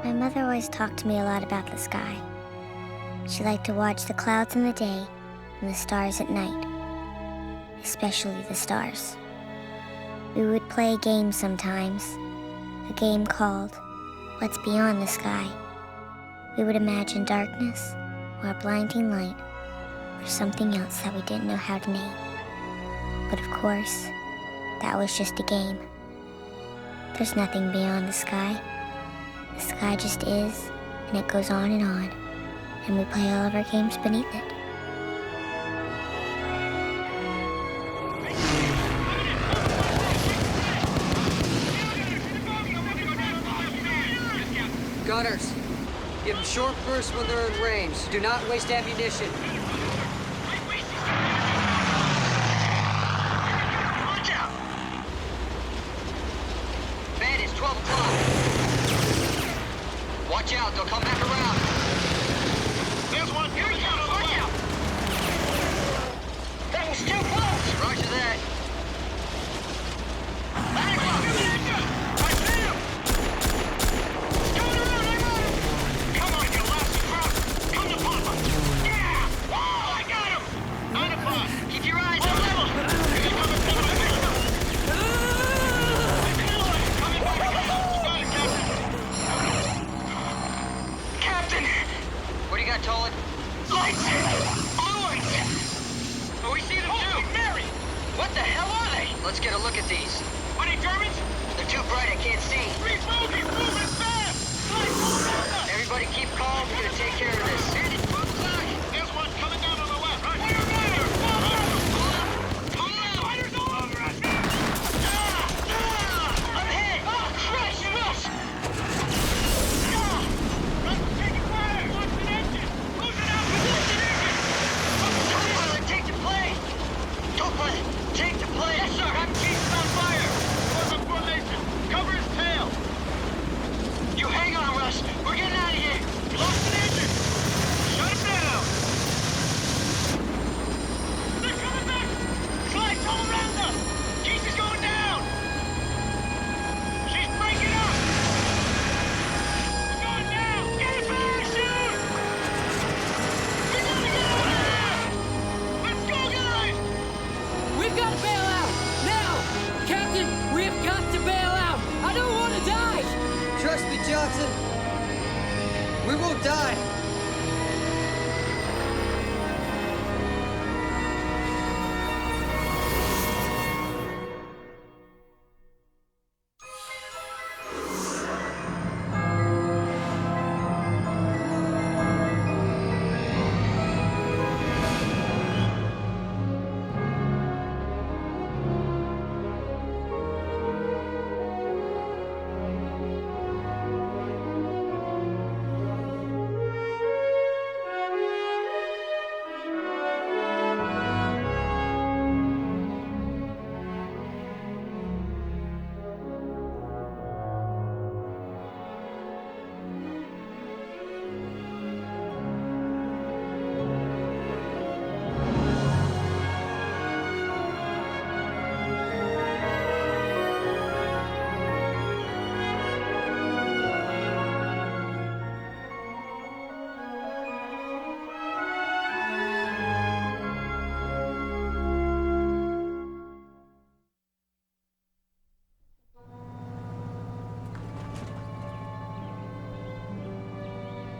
My mother always talked to me a lot about the sky. She liked to watch the clouds in the day and the stars at night, especially the stars. We would play a game sometimes, a game called What's Beyond the Sky. We would imagine darkness or a blinding light or something else that we didn't know how to name. But of course, that was just a game. There's nothing beyond the sky. The sky just is, and it goes on, and we play all of our games beneath it. Gunners, give them short bursts when they're in range. Do not waste ammunition. Watch out! Man, it's 12 o'clock. Watch out, they'll come back around. There's one. Here he comes. Watch out! Things too close. Roger that. Tolan. Lights! Blue ones! Oh, we see them too! Mary! What the hell are they? Let's get a look at these. Are they Germans? They're too bright, I can't see. Three bogeys moving fast! Lights all around us! Everybody keep calm, we're gonna take care of this. There's one coming down on the left. Fire fire! Pull up! Fighters all over us! I'm hit! Oh, Christ, miss! Take the plane! Yes, sir! Captain Keith is on fire! Form a formation! Cover his tail! You hang on, Russ! We're getting out of here! We lost an engine! Shut him down! They're coming back! Slides all around them! Keith is going down! She's breaking up! We're going down! Get a parachute! We gotta get out of here! Let's go, guys! We've got to bail out! Now! Captain, we have got to bail out! I don't want to die! Trust me, Johnson. We won't die.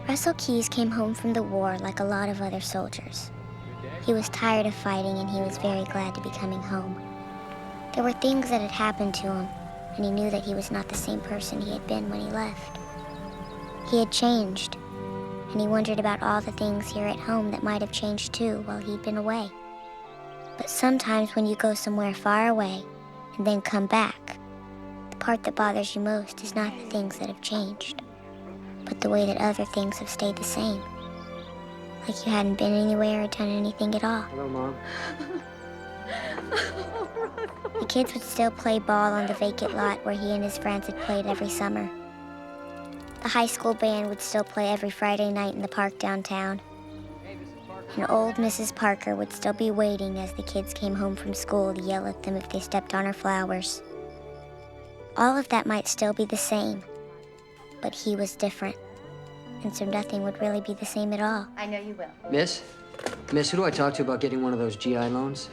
Russell Keyes came home from the war like a lot of other soldiers. He was tired of fighting, and he was very glad to be coming home. There were things that had happened to him, and he knew that he was not the same person he had been when he left. He had changed, and he wondered about all the things here at home that might have changed too while he'd been away. But sometimes when you go somewhere far away and then come back, the part that bothers you most is not the things that have changed, but the way that other things have stayed the same. Like you hadn't been anywhere or done anything at all. Hello, Mom. The kids would still play ball on the vacant lot where he and his friends had played every summer. The high school band would still play every Friday night in the park downtown. And old Mrs. Parker would still be waiting as the kids came home from school to yell at them if they stepped on her flowers. All of that might still be the same, But he was different, and so nothing would really be the same at all. I know you will. Miss? Miss, who do I talk to about getting one of those GI loans?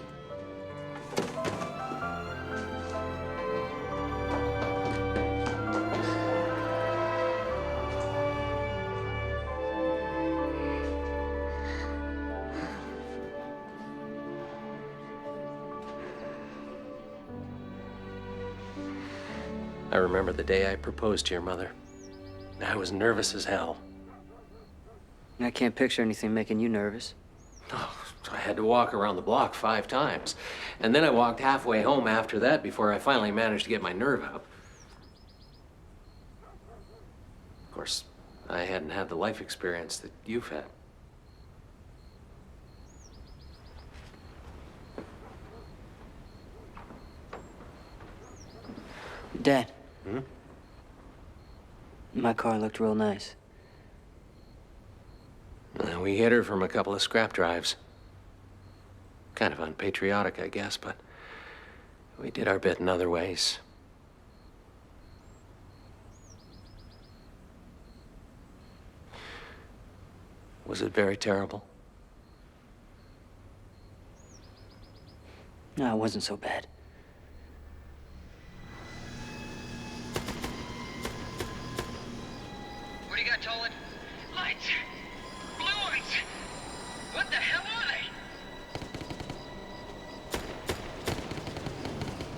I remember the day I proposed to your mother. I was nervous as hell. I can't picture anything making you nervous. Oh, I had to walk around the block 5 times. And then I walked halfway home after that before I finally managed to get my nerve up. Of course, I hadn't had the life experience that you've had. Dad. Hmm? My car looked real nice. We hid her from a couple of scrap drives. Kind of unpatriotic, I guess, but we did our bit in other ways. Was it very terrible? No, it wasn't so bad. What do you got, Toland? Lights! Blue ones! What the hell are they?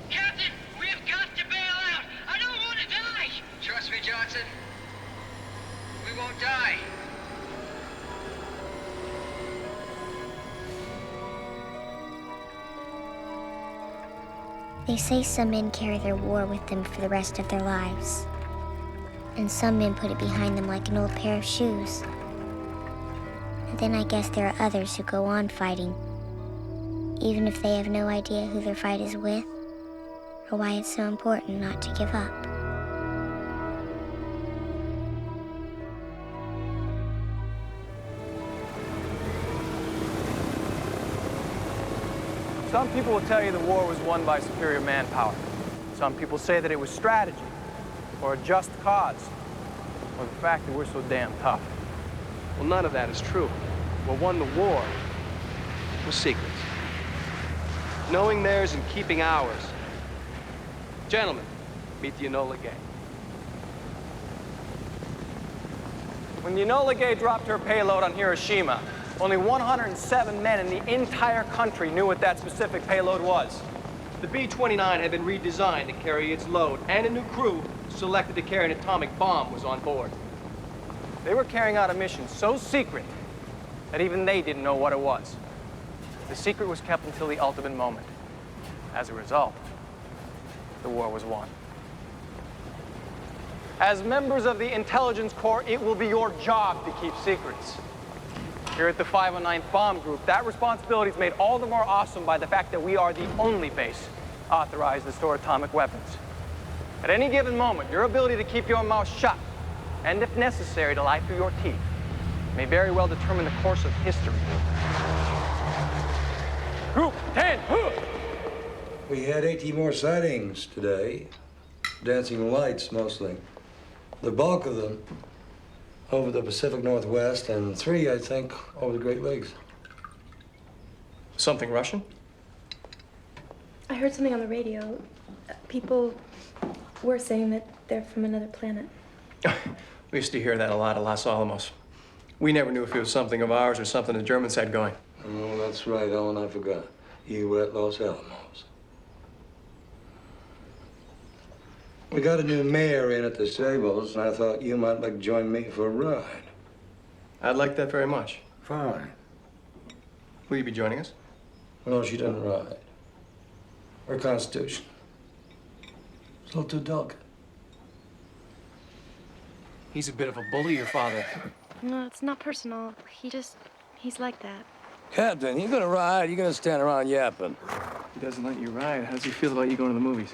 Captain, we have got to bail out! I don't want to die! Trust me, Johnson. We won't die. They say some men carry their war with them for the rest of their lives. And some men put it behind them like an old pair of shoes. And then I guess there are others who go on fighting, even if they have no idea who their fight is with, or why it's so important not to give up. Some people will tell you the war was won by superior manpower. Some people say that it was strategy, or a just cause, or the fact that we're so damn tough. Well, none of that is true. What won the war was secrets. Knowing theirs and keeping ours. Gentlemen, meet the Enola Gay. When the Enola Gay dropped her payload on Hiroshima, only 107 men in the entire country knew what that specific payload was. The B-29 had been redesigned to carry its load, and a new crew selected to carry an atomic bomb was on board. They were carrying out a mission so secret that even they didn't know what it was. The secret was kept until the ultimate moment. As a result, the war was won. As members of the Intelligence Corps, it will be your job to keep secrets. Here at the 509th Bomb Group, that responsibility is made all the more awesome by the fact that we are the only base authorized to store atomic weapons. At any given moment, your ability to keep your mouth shut, and if necessary, to lie through your teeth, may very well determine the course of history. Group 10, We had 18 more sightings today. Dancing lights, mostly. The bulk of them over the Pacific Northwest, and 3, I think, over the Great Lakes. Something Russian? I heard something on the radio. People were saying that they're from another planet. We used to hear that a lot at Los Alamos. We never knew if it was something of ours or something the Germans had going. Oh, that's right, Ellen, I forgot. You were at Los Alamos. We got a new mayor in at the stables, and I thought you might like to join me for a ride. I'd like that very much. Fine. Will you be joining us? No, she doesn't ride. Her constitution. It's a little too delicate. He's a bit of a bully, your father. No, it's not personal. He's like that. Captain, you gonna ride? You gonna stand around yapping? He doesn't let you ride. How does he feel about you going to the movies?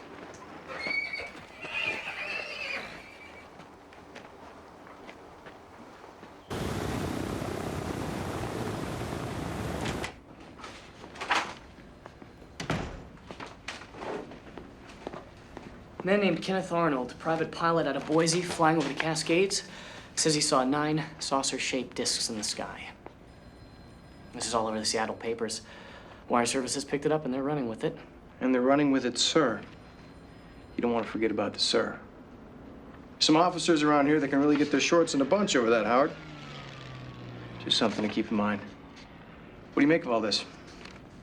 A man named Kenneth Arnold, private pilot out of Boise, flying over the Cascades, says he saw 9 saucer-shaped discs in the sky. This is all over the Seattle papers. Wire services picked it up and they're running with it. And they're running with it, sir. You don't want to forget about the sir. Some officers around here that can really get their shorts in a bunch over that, Howard. Just something to keep in mind. What do you make of all this?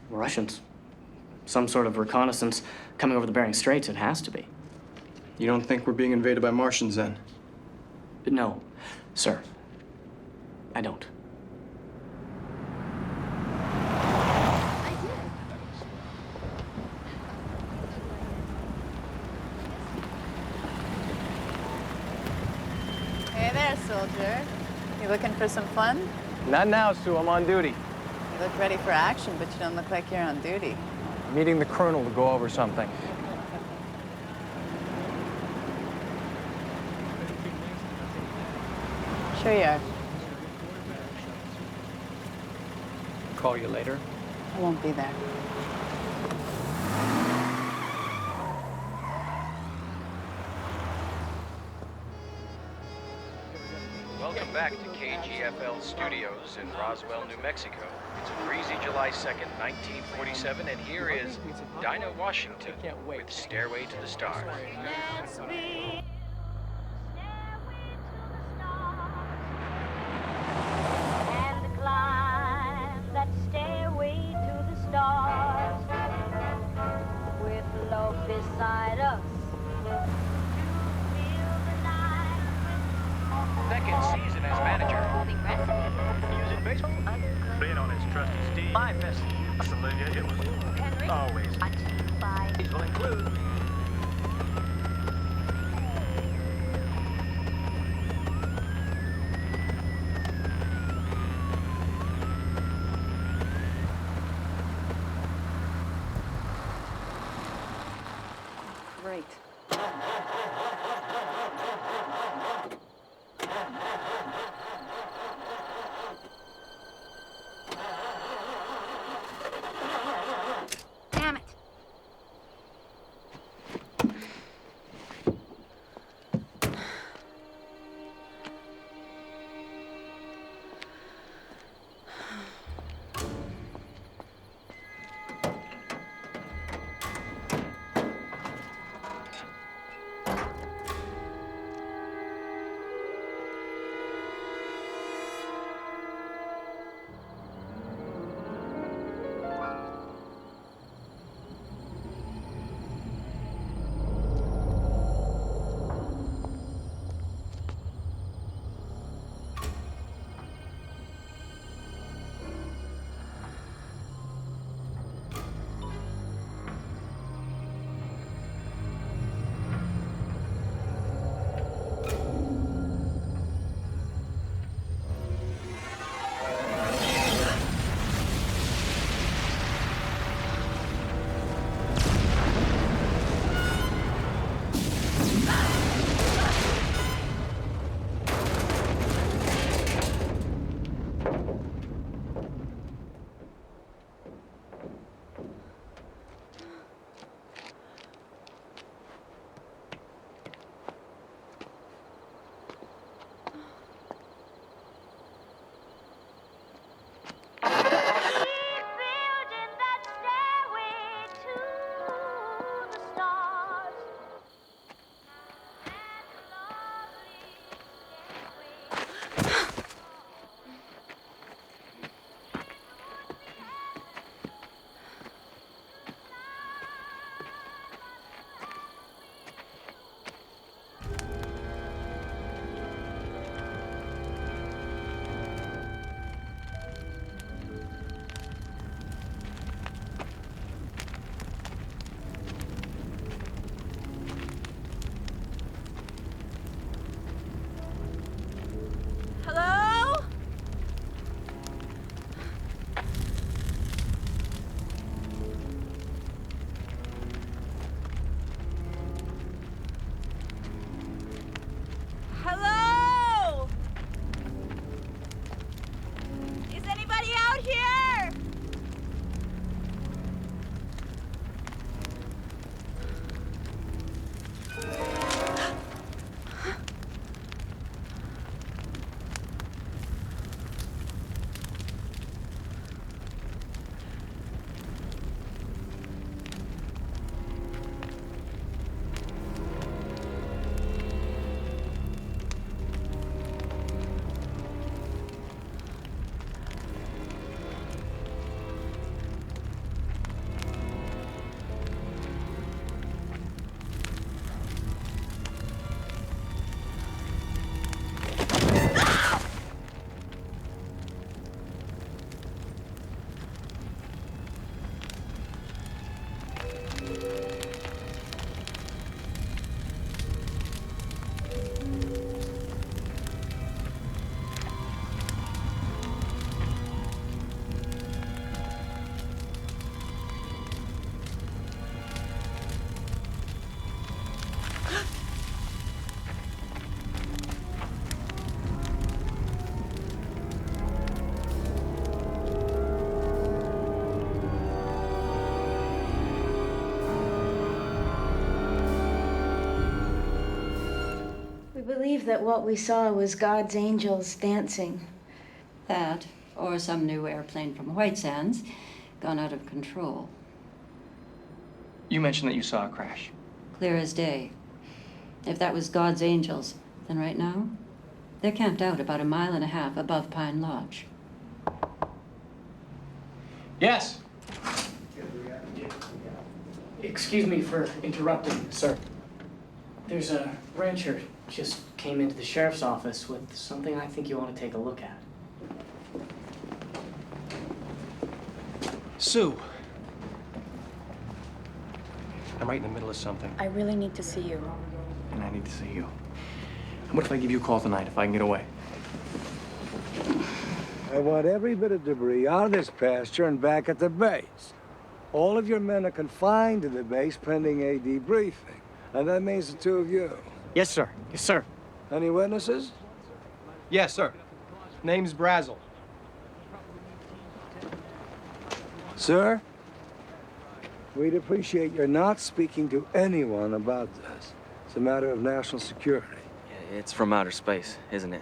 Russians. Some sort of reconnaissance coming over the Bering Straits, it has to be. You don't think we're being invaded by Martians, then? No, sir. I don't. Hey there, soldier. You looking for some fun? Not now, Sue. I'm on duty. You look ready for action, but you don't look like you're on duty. Meeting the colonel to go over something. Sure you are. Call you later. I won't be there. Welcome back to KGFL Studios in Roswell, New Mexico. It's a breezy July 2nd, 1947, and here is Dinah Washington with Stairway to the Stars. And climb that stairway to the stars with love beside us. Second season as manager. Using baseball? Being on his trusty steed. My best. Olivia, it was always. These will include. Great. Damn it. believe that what we saw was God's angels dancing. That, or some new airplane from White Sands, gone out of control. You mentioned that you saw a crash. Clear as day. If that was God's angels, then right now, they're camped out about 1.5 miles above Pine Lodge. Yes. Excuse me for interrupting, sir. There's a rancher just came into the sheriff's office with something I think you want to take a look at. Sue. I'm right in the middle of something, I really need to see you. and I need to see you. And what if I give you a call tonight if I can get away? I want every bit of debris out of this pasture and back at the base. All of your men are confined to the base pending a debriefing. And that means the two of you. Yes, sir. Yes, sir. Any witnesses? Yes, sir. Name's Brazel. Sir, we'd appreciate your not speaking to anyone about this. It's a matter of national security. It's from outer space, isn't it?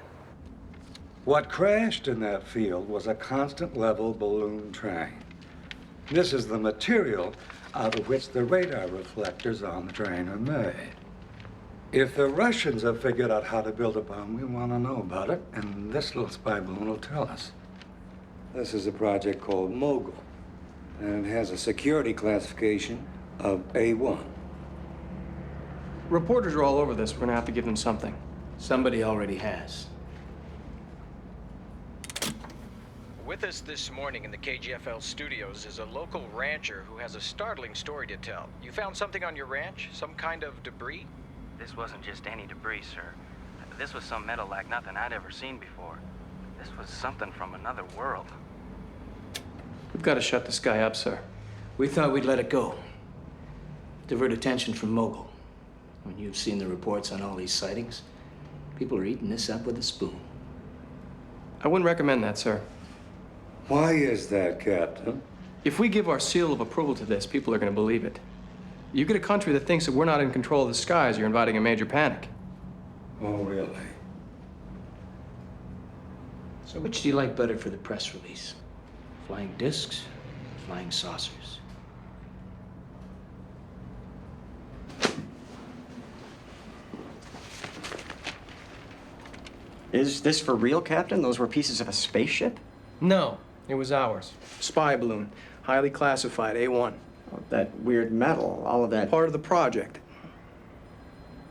What crashed in that field was a constant level balloon train. This is the material out of which the radar reflectors on the train are made. If the Russians have figured out how to build a bomb, we want to know about it, and this little spy balloon will tell us. This is a project called Mogul, and it has a security classification of A1. Reporters are all over this. We're gonna have to give them something. Somebody already has. With us this morning in the KGFL studios is a local rancher who has a startling story to tell. You found something on your ranch? Some kind of debris? This wasn't just any debris, sir. This was some metal like nothing I'd ever seen before. This was something from another world. We've got to shut this guy up, sir. We thought we'd let it go. Divert attention from Mogul. When you've seen the reports on all these sightings, people are eating this up with a spoon. I wouldn't recommend that, sir. Why is that, Captain? If we give our seal of approval to this, people are going to believe it. You get a country that thinks that we're not in control of the skies, you're inviting a major panic. Oh, really? So which do you like better for the press release? Flying discs, flying saucers? Is this for real, Captain? Those were pieces of a spaceship? No, it was ours. Spy balloon, highly classified, A1. Oh, that weird metal, all of that. Part of the project.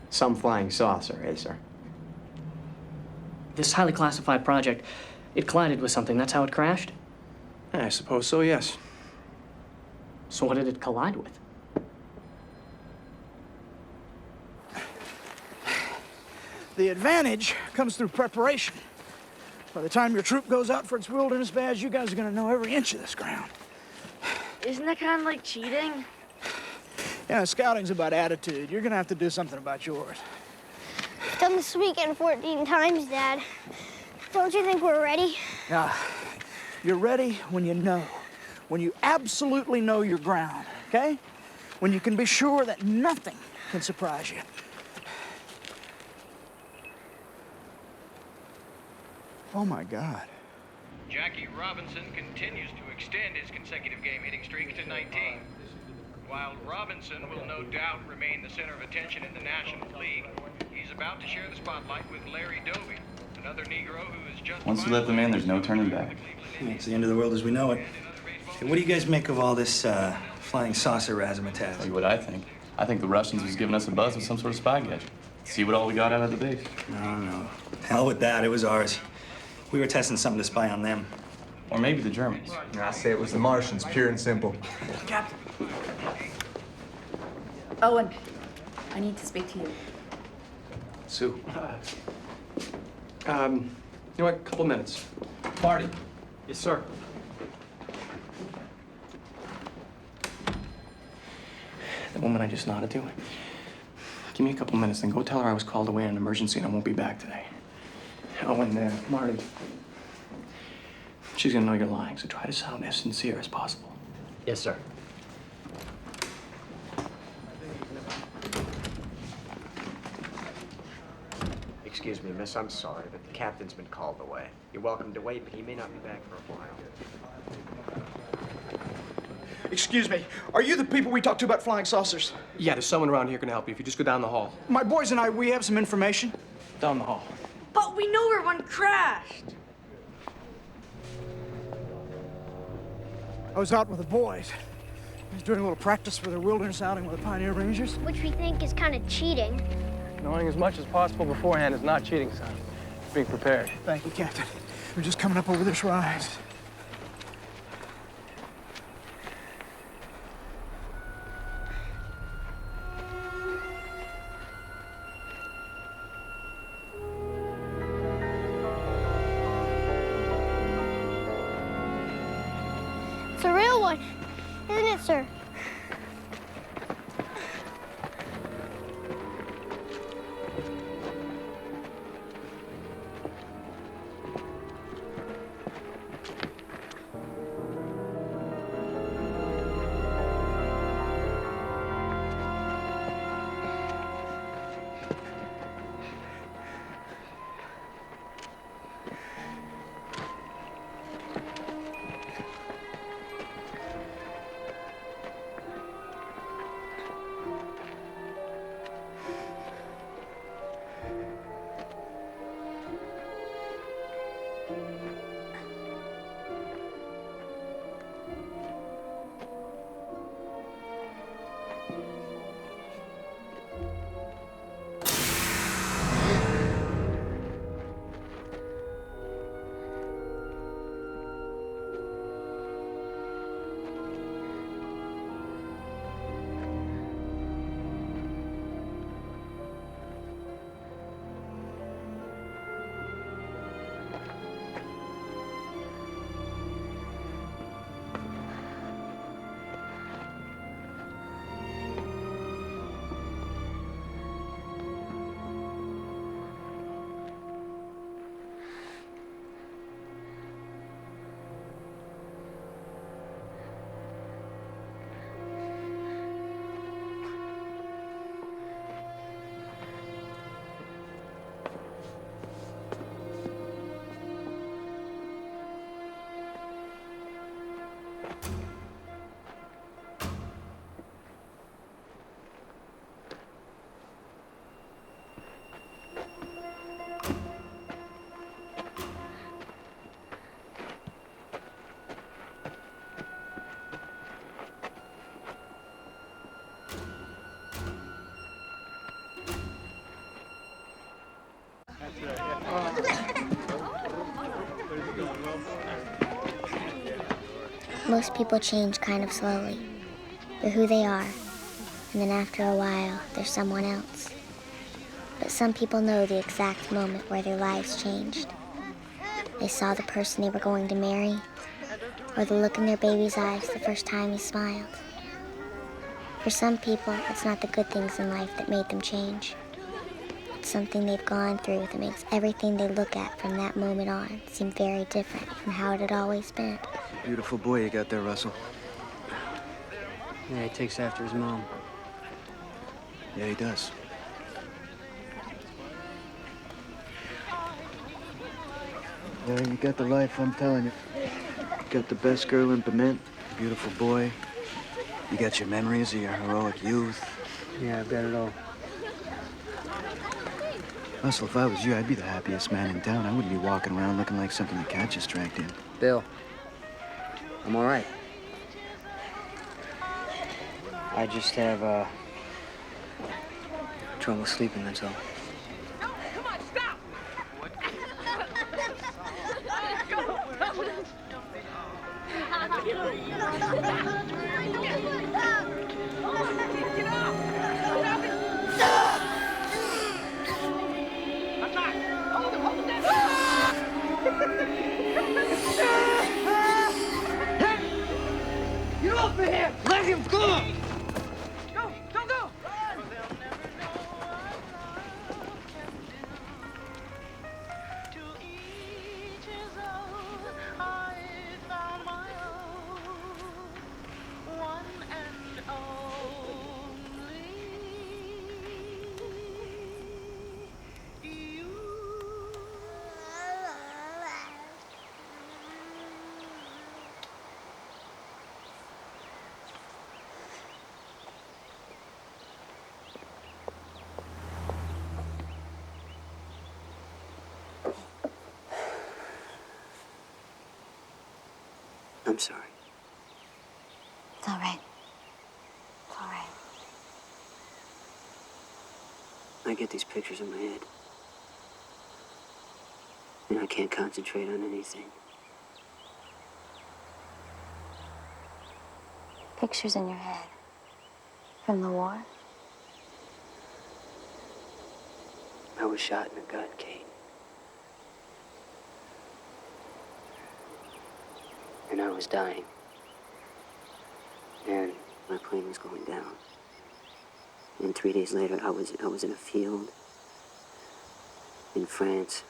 Some flying saucer, eh, sir? This highly classified project, it collided with something. That's how it crashed? I suppose so, yes. So what did it collide with? The advantage comes through preparation. By the time your troop goes out for its wilderness badge, you guys are gonna know every inch of this ground. Isn't that kind of like cheating? Yeah, scouting's about attitude. You're gonna have to do something about yours. Done this weekend 14 times, Dad. Don't you think we're ready? Now, you're ready when you know. When you absolutely know your ground, okay? When you can be sure that nothing can surprise you. Oh, my God. Jackie Robinson continues to extend his consecutive game hitting streak to 19. While Robinson will no doubt remain the center of attention in the National League, he's about to share the spotlight with Larry Doby, another Negro who is just... Once you let them in, there's no turning back. It's the end of the world as we know it. Hey, what do you guys make of all this flying saucer razzmatazz? Tell you what I think. I think the Russians was giving us a buzz with some sort of spy gadget. See what all we got out of the base. No. Hell with that. It was ours. We were testing something to spy on them. Or maybe the Germans. I say it was the Martians, pure and simple. Captain. Owen, I need to speak to you. Sue. You know what? A couple minutes. Marty. Yes, sir. The woman I just nodded to. Give me a couple minutes, then go tell her I was called away in an emergency and I won't be back today. Oh, and Marty. She's gonna know you're lying, so try to sound as sincere as possible. Yes, sir. Excuse me, miss, I'm sorry, but the captain's been called away. You're welcome to wait, but he may not be back for a while. Excuse me, are you the people we talked to about flying saucers? Yeah, there's someone around here who can help you if you just go down the hall. My boys and I, we have some information. Down the hall. But we know where one crashed. I was out with the boys. I was doing a little practice for their wilderness outing with the Pioneer Rangers. Which we think is kind of cheating. Knowing as much as possible beforehand is not cheating, son. It's being prepared. Thank you, Captain. We're just coming up over this rise. It's a real one, isn't it, sir? Most people change kind of slowly. They're who they are, and then after a while, they're someone else. But some people know the exact moment where their lives changed. They saw the person they were going to marry, or the look in their baby's eyes the first time he smiled. For some people, it's not the good things in life that made them change. It's something they've gone through that makes everything they look at from that moment on seem very different from how it had always been. Beautiful boy you got there, Russell. Yeah, he takes after his mom. Yeah, he does. Yeah, you got the life, I'm telling you. You got the best girl in Bement, beautiful boy. You got your memories of your heroic youth. Yeah, I've got it all. Russell, if I was you, I'd be the happiest man in town. I wouldn't be walking around looking like something the cat just dragged in. Bill, I'm all right. I just have, trouble sleeping, that's all. Get off of here! Let him go! Go! Don't go! I'm sorry. It's all right. It's all right. I get these pictures in my head. And I can't concentrate on anything. Pictures in your head. From the war? I was shot in the gut, Kate. And I was dying. And my plane was going down. And 3 days later, I was in a field in France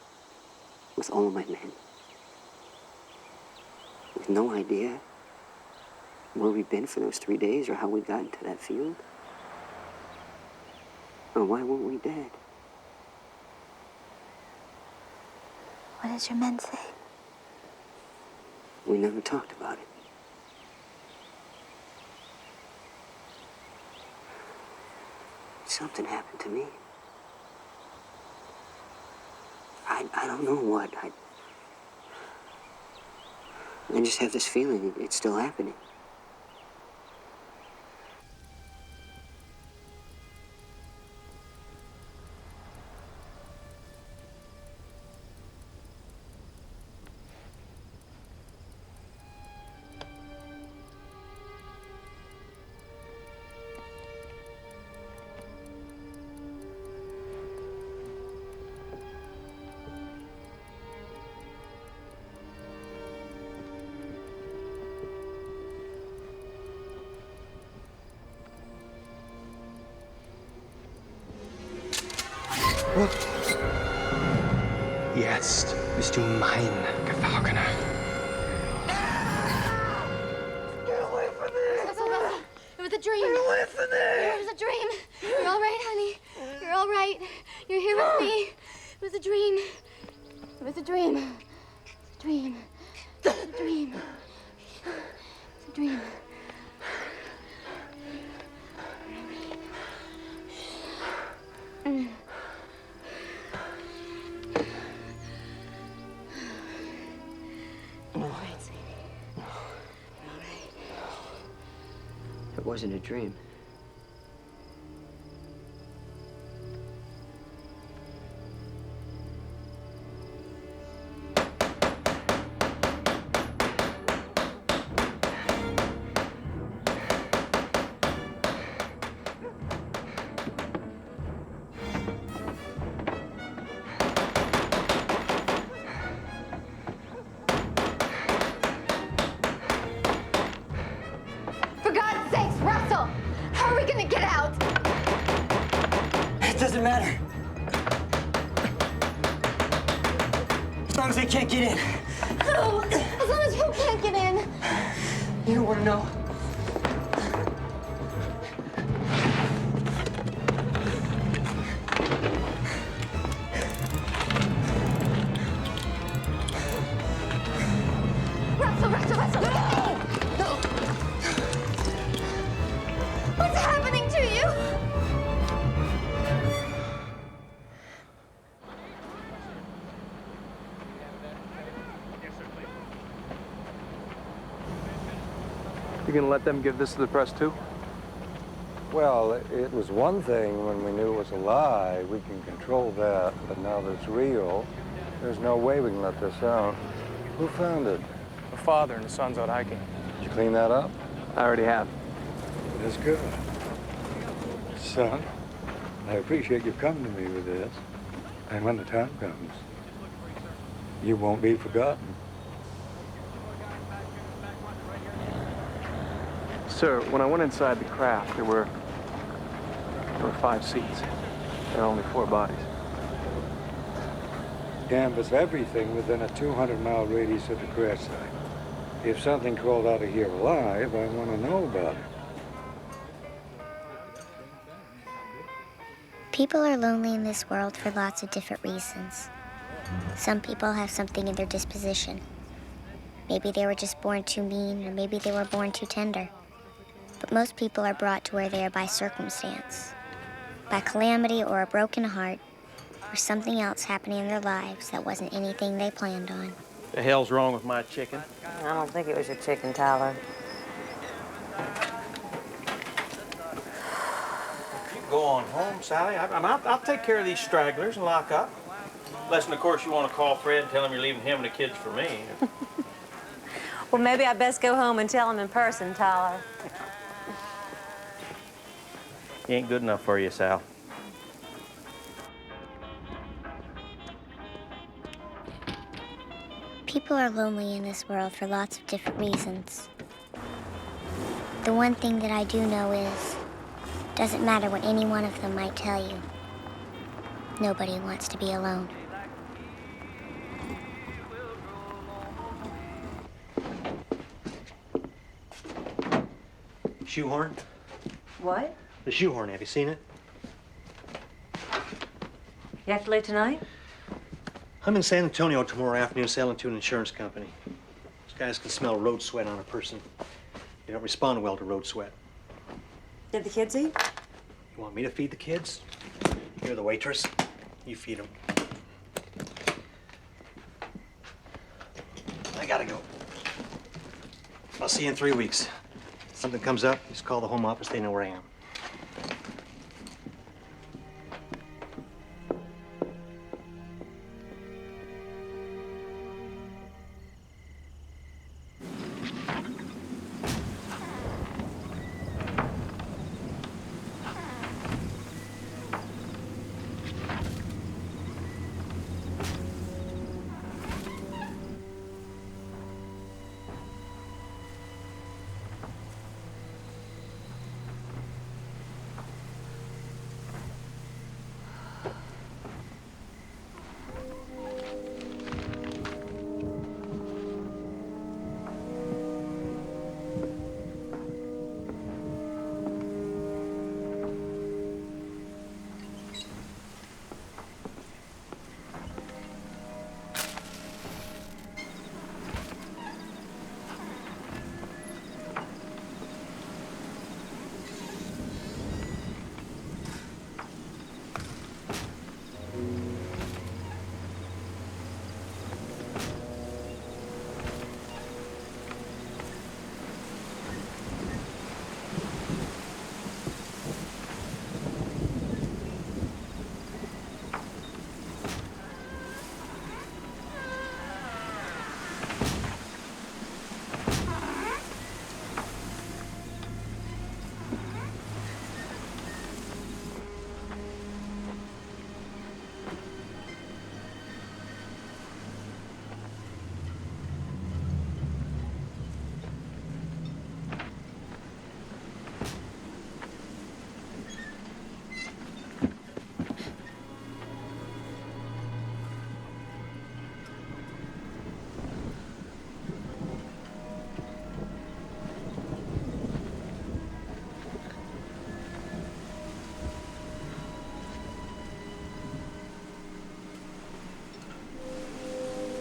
with all my men. With no idea where we'd been for those 3 days or how we got into that field. Or why weren't we dead? What did your men say? We never talked about it. Something happened to me. I don't know what. I just have this feeling it's still happening. Jetzt bist du mein Gefangener. Russell, it was a dream. Get away from there. It was a dream. You're all right, honey. You're all right. You're here with me. It was a dream. It was a dream. It's a dream. It's a dream. It's a dream. It wasn't a dream. For God's sakes, Russell! How are we gonna get out? It doesn't matter. As long as they can't get in. No! As long as you can't get in. You don't want to know. Russell! No! What's happening to you? You gonna let them give this to the press too? Well, it was one thing when we knew it was a lie. We can control that. But now that it's real, there's no way we can let this out. Who found it? The father and the son's out hiking. Did you clean that up? I already have. That's good. Son, I appreciate you coming to me with this. And when the time comes, you won't be forgotten. Sir, when I went inside the craft, there were 5 seats. There are only 4 bodies. Canvass everything within a 200-mile radius of the crash site. If something crawled out of here alive, I want to know about it. People are lonely in this world for lots of different reasons. Some people have something in their disposition. Maybe they were just born too mean, or maybe they were born too tender. But most people are brought to where they are by circumstance, by calamity or a broken heart, or something else happening in their lives that wasn't anything they planned on. The hell's wrong with my chicken? I don't think it was your chicken, Tyler. You can go on home, Sally. I'll take care of these stragglers and lock up. Unless, of course, you want to call Fred and tell him you're leaving him and the kids for me. Well, maybe I best go home and tell him in person, Tyler. He ain't good enough for you, Sal. People are lonely in this world for lots of different reasons. The one thing that I do know is, doesn't matter what any one of them might tell you, nobody wants to be alone. Shoehorn? What? The shoehorn, have you seen it? You have to leave tonight? I'm in San Antonio tomorrow afternoon selling to an insurance company. These guys can smell road sweat on a person. They don't respond well to road sweat. Did the kids eat? You want me to feed the kids? You're the waitress. You feed them. I gotta go. I'll see you in 3 weeks. If something comes up, just call the home office. They know where I am.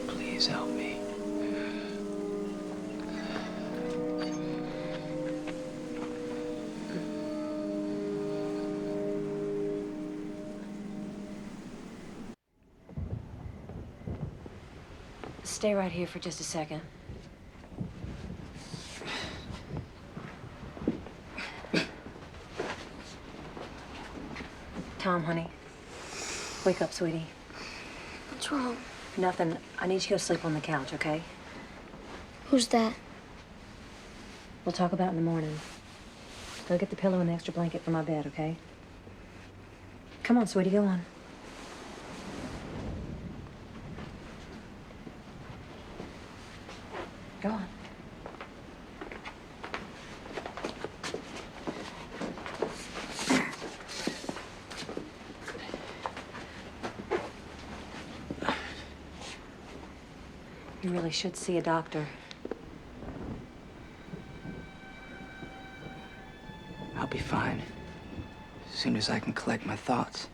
Please help me. Stay right here for just a second. Tom, honey. Wake up, sweetie. What's wrong? Nothing. I need you to go sleep on the couch, okay? Who's that? We'll talk about it in the morning. Go get the pillow and the extra blanket for my bed, okay? Come on, sweetie, go on. Go on. You really should see a doctor. I'll be fine. As soon as I can collect my thoughts.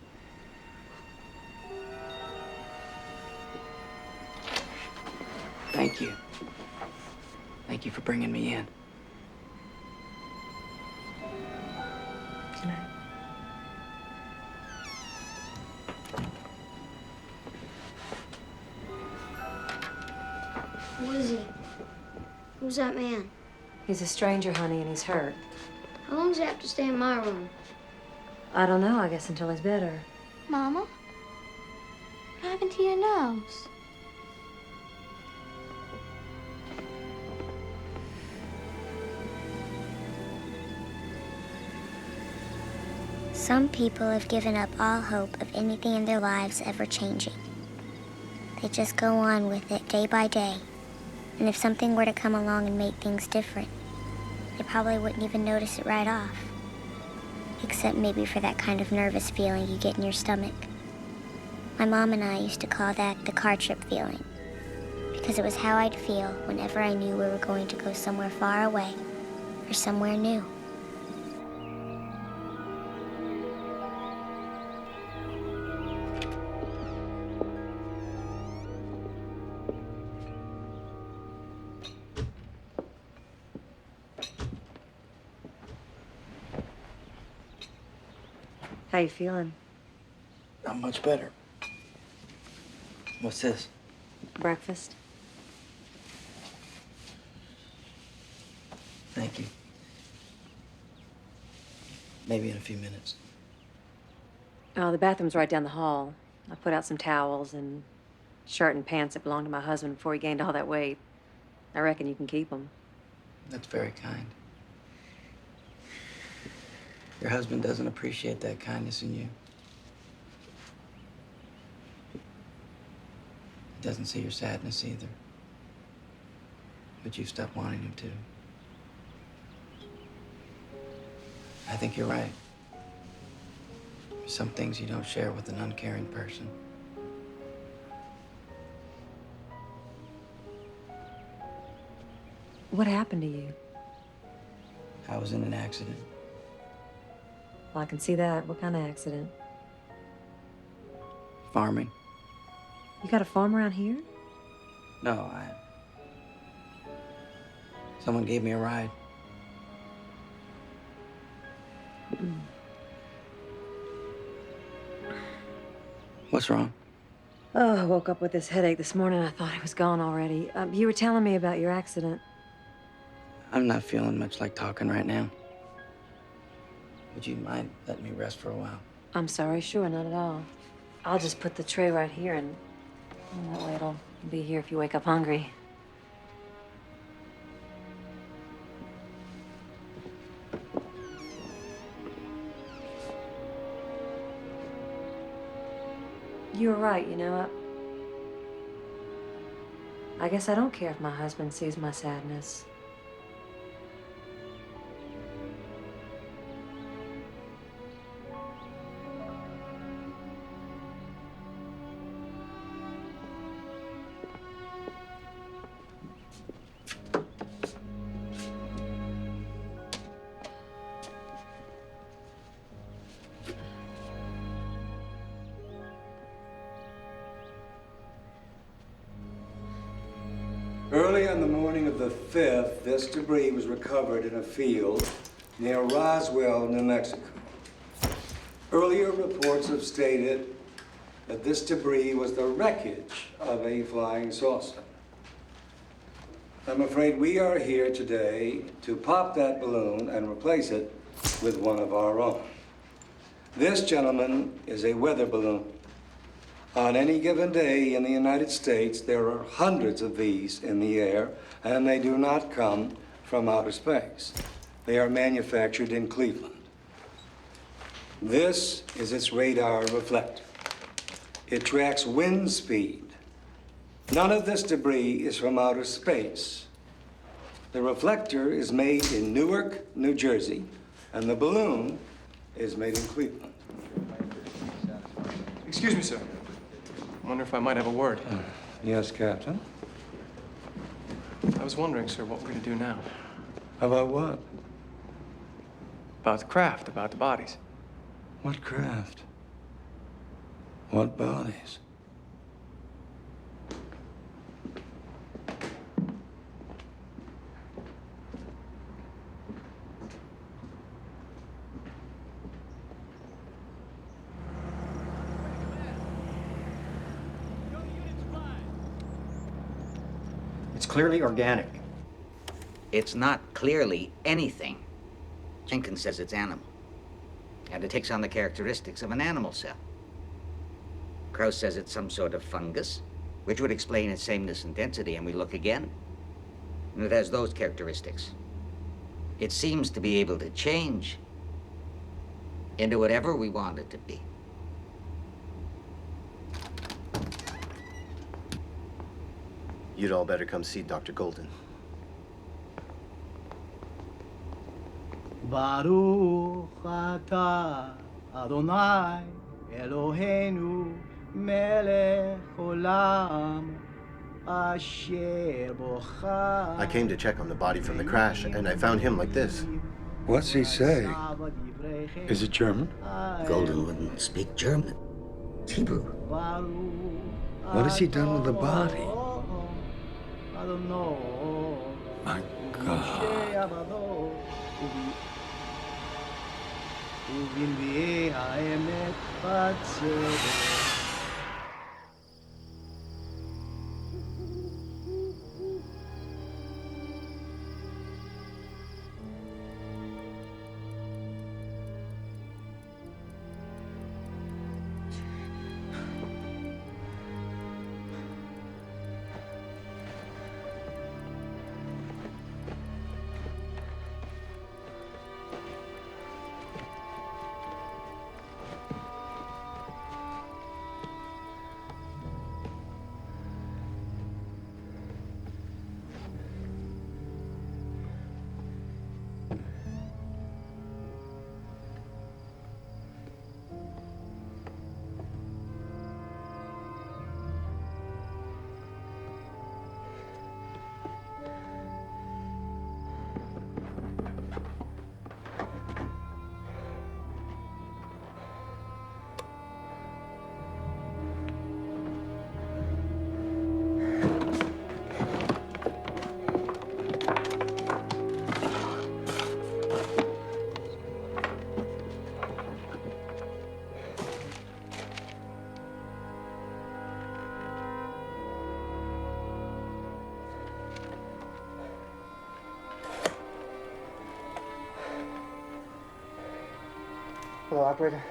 Thank you. Thank you for bringing me in. Good night. Who's that man? He's a stranger, honey, and he's hurt. How long does he have to stay in my room? I don't know, I guess until he's better. Mama? What happened to your nose? Some people have given up all hope of anything in their lives ever changing. They just go on with it day by day. And if something were to come along and make things different, they probably wouldn't even notice it right off. Except maybe for that kind of nervous feeling you get in your stomach. My mom and I used to call that the car trip feeling, because it was how I'd feel whenever I knew we were going to go somewhere far away or somewhere new. How you feeling? Not much better. What's this? Breakfast? Thank you. Maybe in a few minutes. Oh, the bathroom's right down the hall. I put out some towels and shirt and pants that belonged to my husband before he gained all that weight. I reckon you can keep them. That's very kind. Your husband doesn't appreciate that kindness in you. He doesn't see your sadness either. But you've stopped wanting him to. I think you're right. There's some things you don't share with an uncaring person. What happened to you? I was in an accident. Well, I can see that. What kind of accident? Farming. You got a farm around here? No, someone gave me a ride. What's wrong? Oh, I woke up with this headache this morning. I thought it was gone already. You were telling me about your accident. I'm not feeling much like talking right now. Would you mind letting me rest for a while? I'm sorry. Sure, not at all. I'll just put the tray right here, and that way it'll be here if you wake up hungry. You were right, you know. I guess I don't care if my husband sees my sadness. Early on the morning of the 5th, this debris was recovered in a field near Roswell, New Mexico. Earlier reports have stated that this debris was the wreckage of a flying saucer. I'm afraid we are here today to pop that balloon and replace it with one of our own. This, gentlemen, is a weather balloon. On any given day in the United States, there are hundreds of these in the air, and they do not come from outer space. They are manufactured in Cleveland. This is its radar reflector. It tracks wind speed. None of this debris is from outer space. The reflector is made in Newark, New Jersey, and the balloon is made in Cleveland. Excuse me, sir. I wonder if I might have a word. Yes, Captain? I was wondering, sir, what we're going to do now. About what? About the craft, about the bodies. What craft? What bodies? It's clearly organic. It's not clearly anything. Jenkins says it's animal, and it takes on the characteristics of an animal cell. Krauss says it's some sort of fungus, which would explain its sameness and density, and we look again, and it has those characteristics. It seems to be able to change into whatever we want it to be. You'd all better come see Dr. Golden. Baruch atah Adonai Eloheinu melech olam asher bocha. I came to check on the body from the crash, and I found him like this. What's he say? Is it German? Golden wouldn't speak German. It's Hebrew. What has he done with the body? My God. Hello, operator.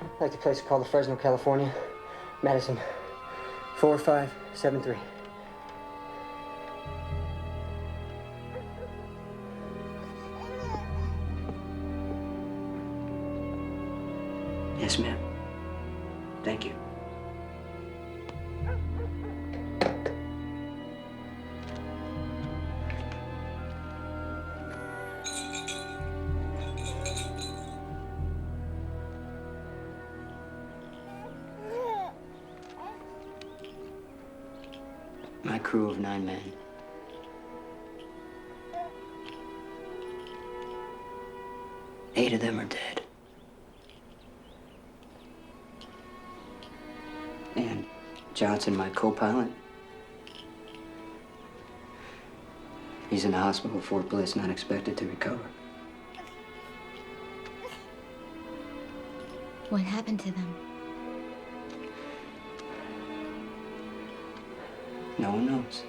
I'd like to place a call to Fresno, California. Madison, 4573. Yes, ma'am. Thank you. My crew of 9 men. Eight of them are dead. And Johnson, my co-pilot, he's in the hospital at Fort Bliss, not expected to recover. What happened to them? No one knows.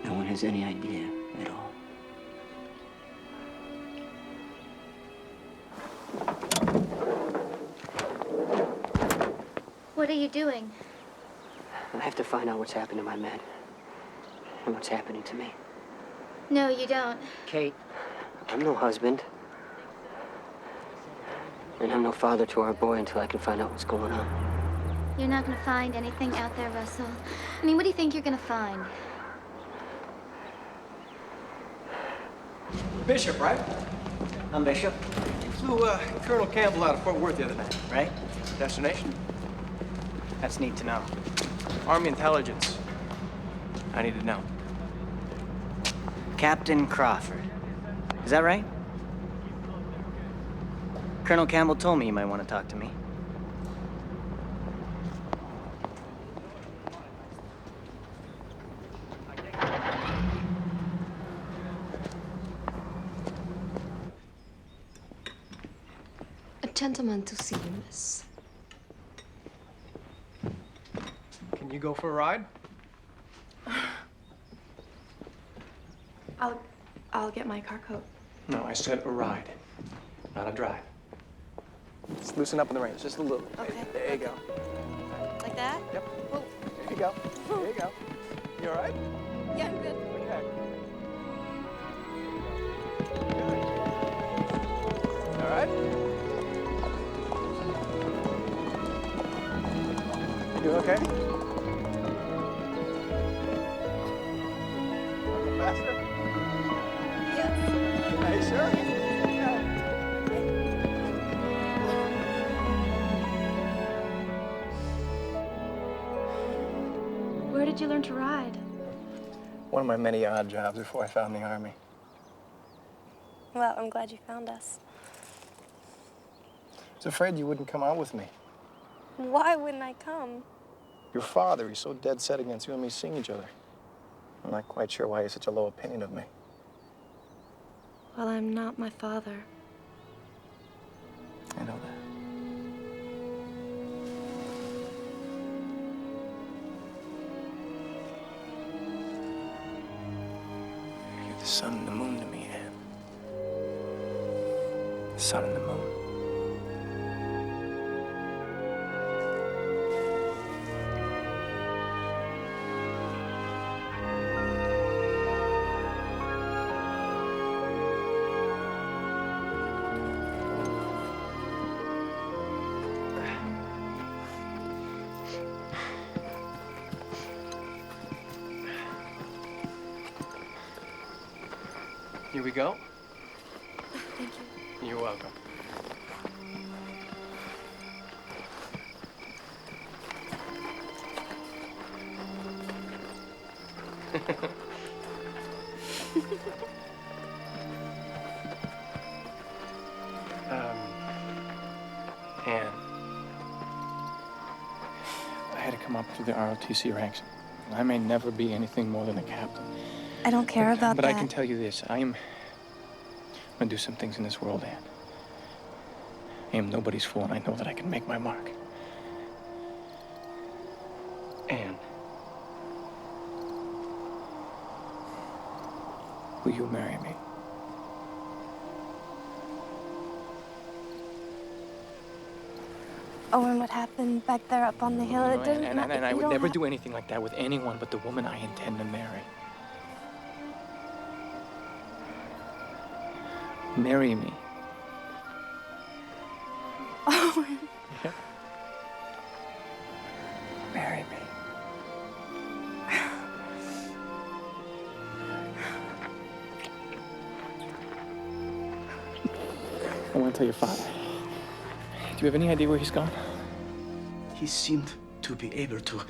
No one has any idea at all. What are you doing? I have to find out what's happened to my men and what's happening to me. No, you don't. Kate, I'm no husband. And I'm no father to our boy until I can find out what's going on. You're not gonna find anything out there, Russell. I mean, what do you think you're gonna find? Bishop, right? I'm Bishop. You flew Colonel Campbell out of Fort Worth the other night, right? Destination? That's neat to know. Army intelligence. I need to know. Captain Crawford. Is that right? Colonel Campbell told me you might want to talk to me. A gentleman to see you, miss. Can Can you go for a ride? I'll get my car coat. No, I said a ride, not a drive. Just loosen up in the reins, just a little. Okay. There you go. Like that? Yep. There you go. There you go. You all right? Yeah, I'm good. Okay. All right? You doing okay? Want to go faster? Yes. Are you sure? Where did you learn to ride? One of my many odd jobs before I found the Army. Well, I'm glad you found us. I was afraid you wouldn't come out with me. Why wouldn't I come? Your father, he's so dead set against you and me seeing each other. I'm not quite sure why he has such a low opinion of me. Well, I'm not my father. I know that. You're the sun and the moon to me, Anne. The sun and the moon. Here we go. Thank you. You're welcome. Anne, I had to come up through the ROTC ranks. I may never be anything more than a captain. I don't care about But that. I can tell you this, I'm gonna do some things in this world, Anne. I am nobody's fool, and I know that I can make my mark. Anne, will you marry me? Oh, and what happened back there up on the hill? It doesn't And matter. I You would don't never have- do anything like that with anyone but the woman I intend to marry. Marry me. Oh, Yeah. Marry me. I want to tell your father. Do you have any idea where he's gone? He seemed to be able to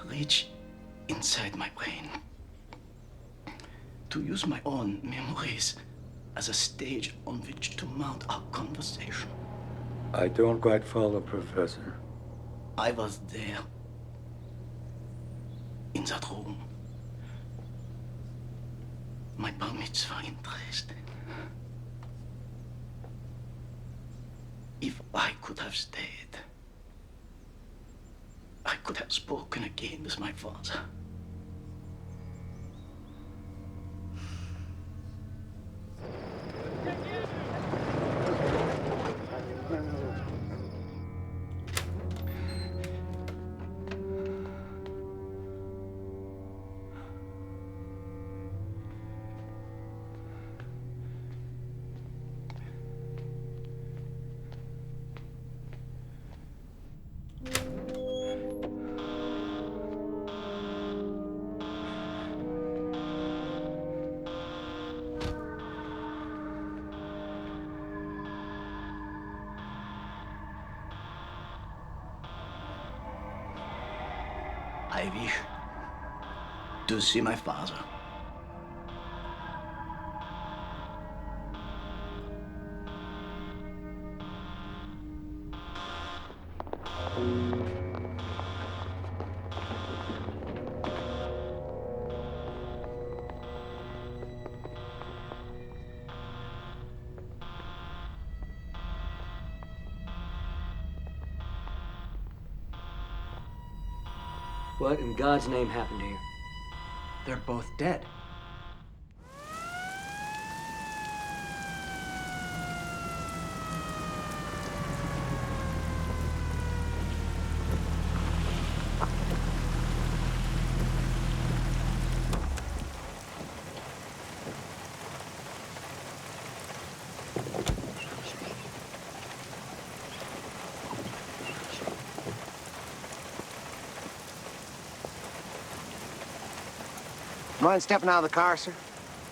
reach inside my brain, to use my own memories as a stage on which to mount our conversation. I don't quite follow, Professor. I was there, in that room. My bar mitzvah in Dresden. If I could have stayed, I could have spoken again with my father. I wish to see my father. What in God's name happened to you? They're both dead. Mind stepping out of the car, sir?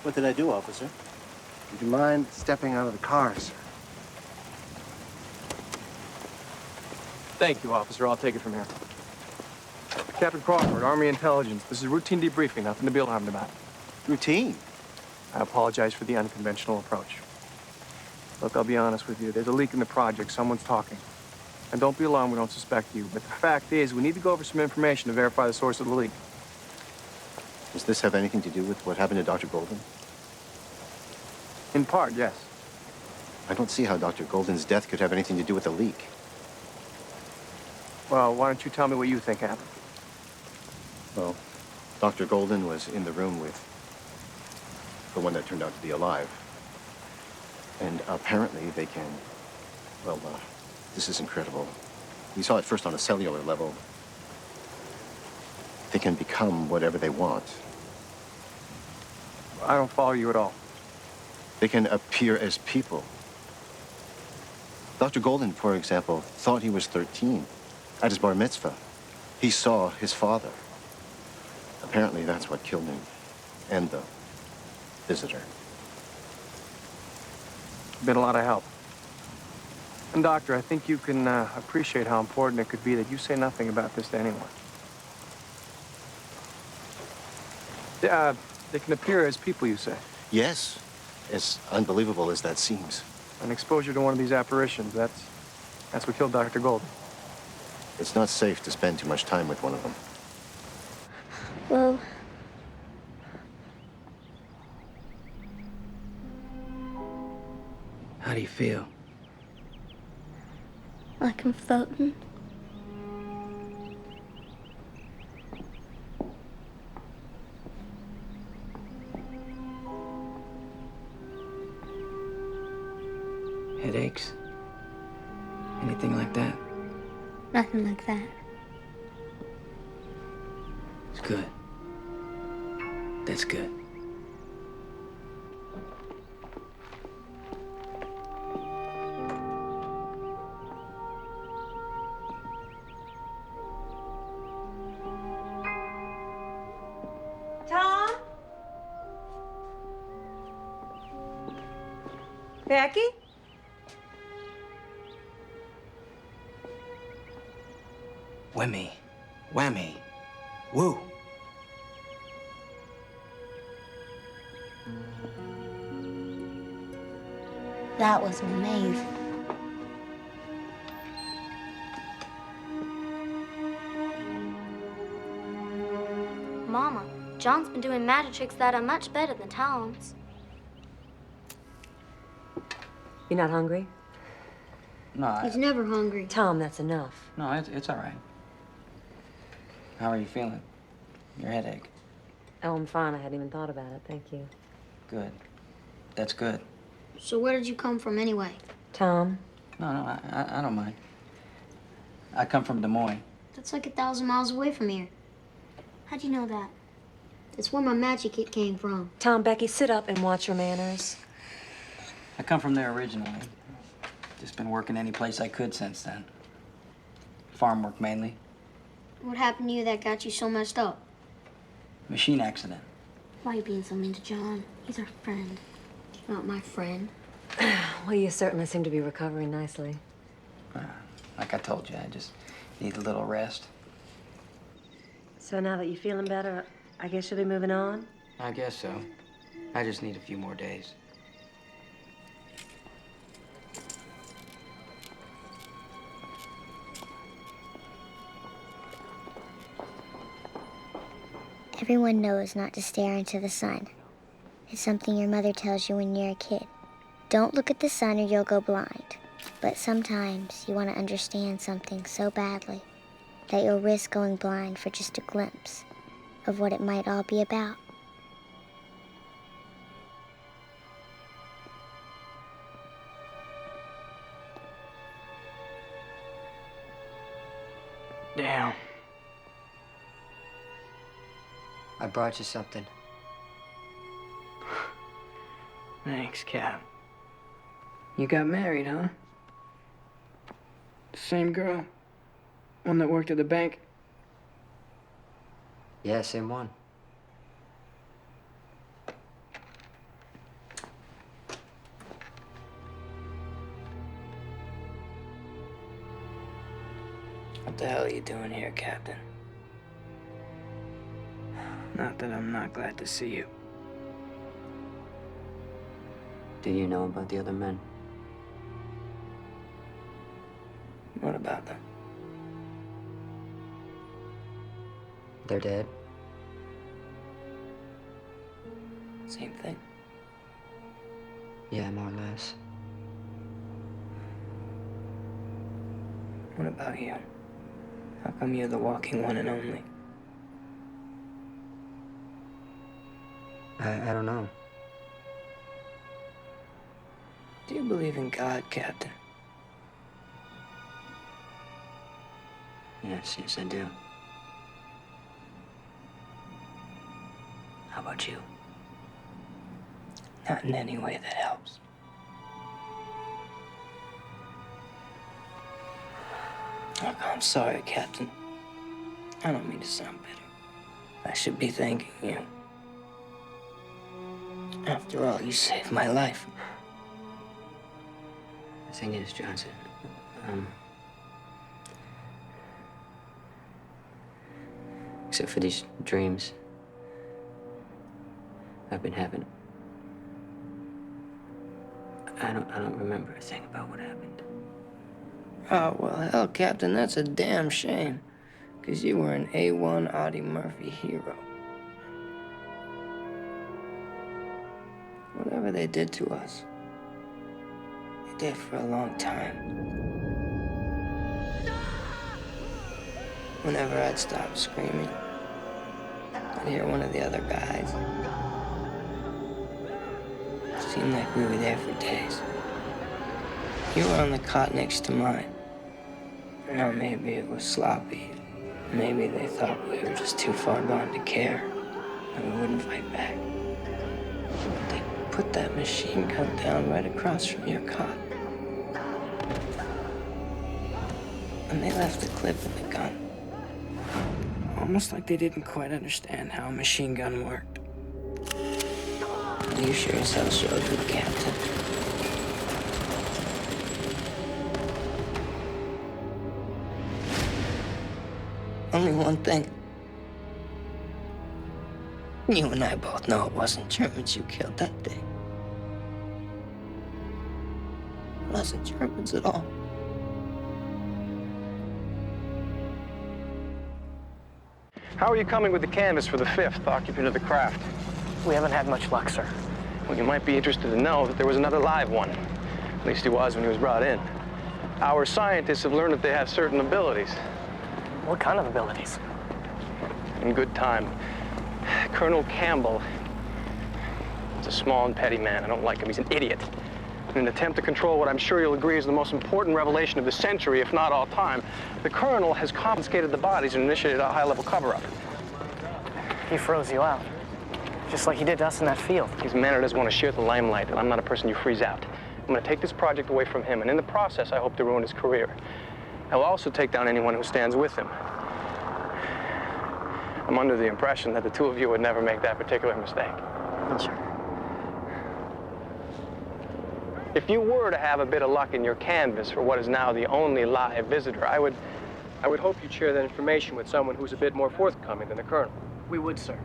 What did I do, officer? Would you mind stepping out of the car, sir? Thank you, officer. I'll take it from here. Captain Crawford, Army Intelligence. This is routine debriefing, nothing to be alarmed about. Routine? I apologize for the unconventional approach. Look, I'll be honest with you. There's a leak in the project. Someone's talking. And don't be alarmed, we don't suspect you. But the fact is, we need to go over some information to verify the source of the leak. Does this have anything to do with what happened to Dr. Golden? In part, yes. I don't see how Dr. Golden's death could have anything to do with the leak. Well, why don't you tell me what you think happened? Well, Dr. Golden was in the room with the one that turned out to be alive. And apparently they can, well, this is incredible. We saw it first on a cellular level. They can become whatever they want. I don't follow you at all. They can appear as people. Dr. Golden, for example, thought he was 13 at his bar mitzvah. He saw his father. Apparently, that's what killed him and the visitor. Been a lot of help. And, Doctor, I think you can appreciate how important it could be that you say nothing about this to anyone. They can appear as people, you say? Yes, as unbelievable as that seems. An exposure to one of these apparitions, that's what killed Dr. Golden. It's not safe to spend too much time with one of them. Well, How do you feel? like I'm floating. Headaches? Anything like that? Nothing like that. It's good. That's good. Tom? Becky? Whammy. Whammy. Woo. That was amazing. Mama, John's been doing magic tricks that are much better than Tom's. You not hungry? No, He's never hungry. Tom, that's enough. no, it's all right. How are you feeling? Your headache? Oh, I'm fine. I hadn't even thought about it. Thank you. Good. That's good. So where did you come from anyway? Tom? No, I don't mind. I come from Des Moines. That's like 1,000 miles away from here. How'd you know that? It's where my magic kit came from. Tom, Becky, sit up and watch your manners. I come from there originally. Just been working any place I could since then. Farm work mainly. What happened to you that got you so messed up? Machine accident. Why are you being so mean to John? He's our friend. Not my friend. Well, you certainly seem to be recovering nicely. Like I told you, I just need a little rest. So now that you're feeling better, I guess you'll be moving on? I guess so. I just need a few more days. Everyone knows not to stare into the sun. It's something your mother tells you when you're a kid. Don't look at the sun or you'll go blind. But sometimes you want to understand something so badly that you'll risk going blind for just a glimpse of what it might all be about. Damn. I brought you something. Thanks, Cap. You got married, huh? The same girl? One that worked at the bank? Yeah, same one. What the hell are you doing here, Captain? Not that I'm not glad to see you. Do you know about the other men? What about them? They're dead. Same thing. Yeah, more or less. What about you? How come you're the walking one and only? I don't know. Do you believe in God, Captain? Yes, I do. How about you? Not in any way that helps. Look, I'm sorry, Captain. I don't mean to sound bitter. I should be thanking you. After all, you saved my life. The thing is, Johnson, except for these dreams I've been having, I don't remember a thing about what happened. Oh, well, hell, Captain, that's a damn shame. 'Cause you were an A1 Audie Murphy hero. Whatever they did to us, they did for a long time. Whenever I'd stop screaming, I'd hear one of the other guys. It seemed like we were there for days. You were on the cot next to mine. Now, maybe it was sloppy. Maybe they thought we were just too far gone to care, and we wouldn't fight back. But they put that machine gun down right across from your cot. And they left the clip in the gun. Almost like they didn't quite understand how a machine gun worked. You sure as hell showed me, Captain. Only one thing. You and I both know it wasn't Germans you killed that day. It wasn't Germans at all. How are you coming with the canvas for the 5th occupant of the craft? We haven't had much luck, sir. Well, you might be interested to know that there was another live one. At least he was when he was brought in. Our scientists have learned that they have certain abilities. What kind of abilities? In good time. Colonel Campbell is a small and petty man. I don't like him. He's an idiot. In an attempt to control what I'm sure you'll agree is the most important revelation of the century, if not all time, the Colonel has confiscated the bodies and initiated a high-level cover-up. He froze you out, just like he did to us in that field. He's a man who doesn't want to share the limelight, and I'm not a person you freeze out. I'm going to take this project away from him, and in the process, I hope to ruin his career. I'll also take down anyone who stands with him. I'm under the impression that the two of you would never make that particular mistake. No, sir. If you were to have a bit of luck in your canvas for what is now the only live visitor, I would hope you'd share that information with someone who's a bit more forthcoming than the Colonel. We would, sir.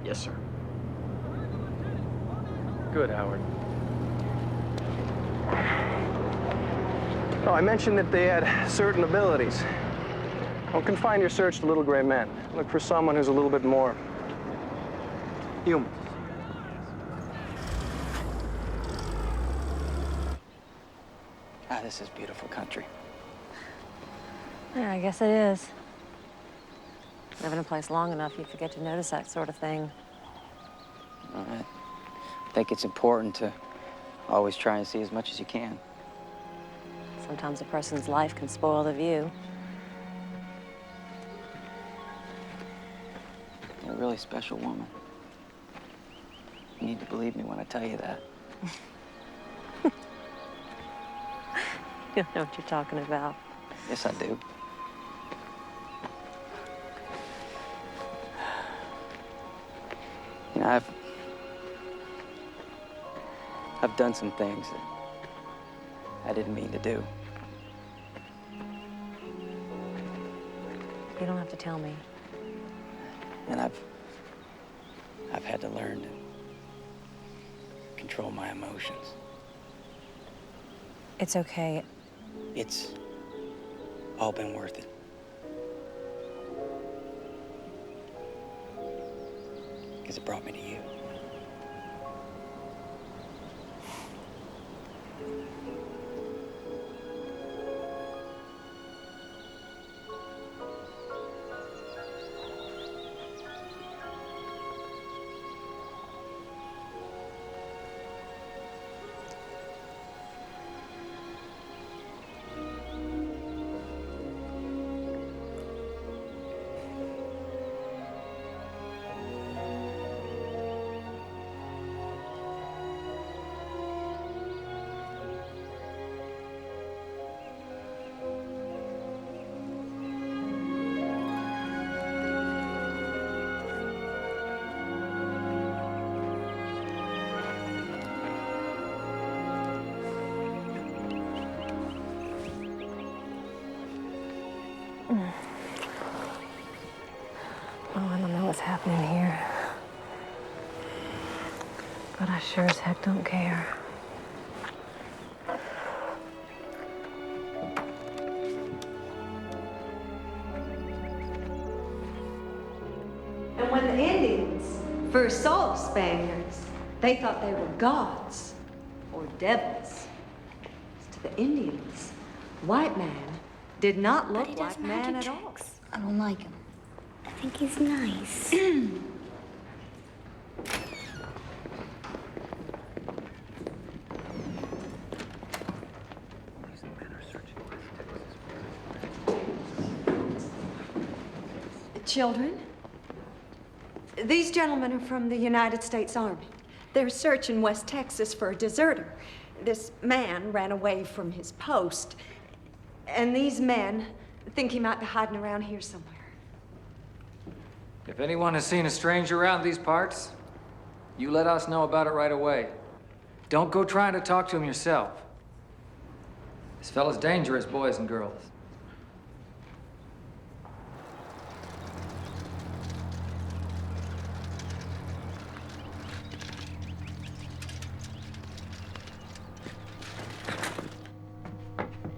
Yes, sir. Good, Howard. Oh, I mentioned that they had certain abilities. Don't confine your search to little gray men. Look for someone who's a little bit more human. Ah, this is beautiful country. Yeah, I guess it is. Living in a place long enough, you forget to notice that sort of thing. I think it's important to always try and see as much as you can. Sometimes a person's life can spoil the view. You're a really special woman. You need to believe me when I tell you that. You don't know what you're talking about. Yes, I do. You know, I've done some things that I didn't mean to do. You don't have to tell me. And I've had to learn to control my emotions. It's okay. It's all been worth it. Because it brought me to you. Oh, I don't know what's happening here. But I sure as heck don't care. And when the Indians first saw the Spaniards, they thought they were gods or devils. To the Indians, white man did not look like man at all. I don't like him. I think he's nice. Children, these gentlemen are from the United States Army. They're searching West Texas for a deserter. This man ran away from his post, and these men think he might be hiding around here somewhere. If anyone has seen a stranger around these parts, you let us know about it right away. Don't go trying to talk to him yourself. This fella's dangerous, boys and girls.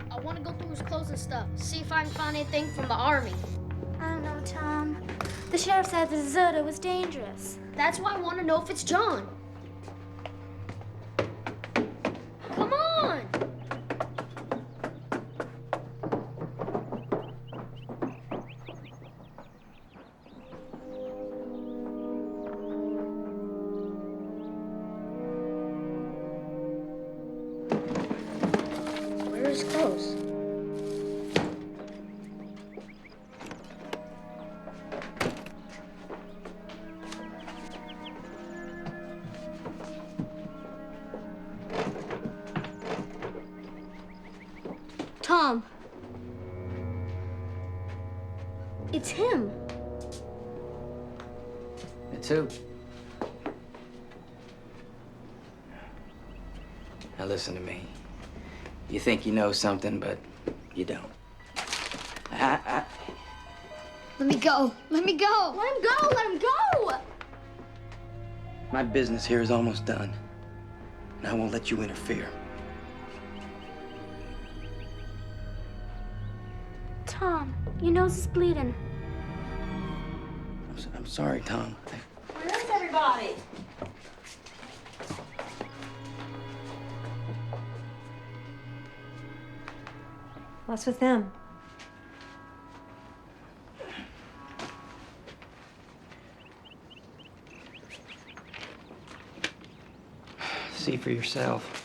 I want to go through his clothes and stuff, see if I can find anything from the army. I don't know, Tom. The sheriff said the deserter was dangerous. That's why I want to know if it's John. Come on! Where are his clothes? Tom. It's him. It's who? Now listen to me. You think you know something, but you don't. Let me go. Let me go. Let him go. Let him go. My business here is almost done, and I won't let you interfere. Tom, your nose is bleeding. I'm sorry, Tom. Where's everybody? What's with them? see for yourself.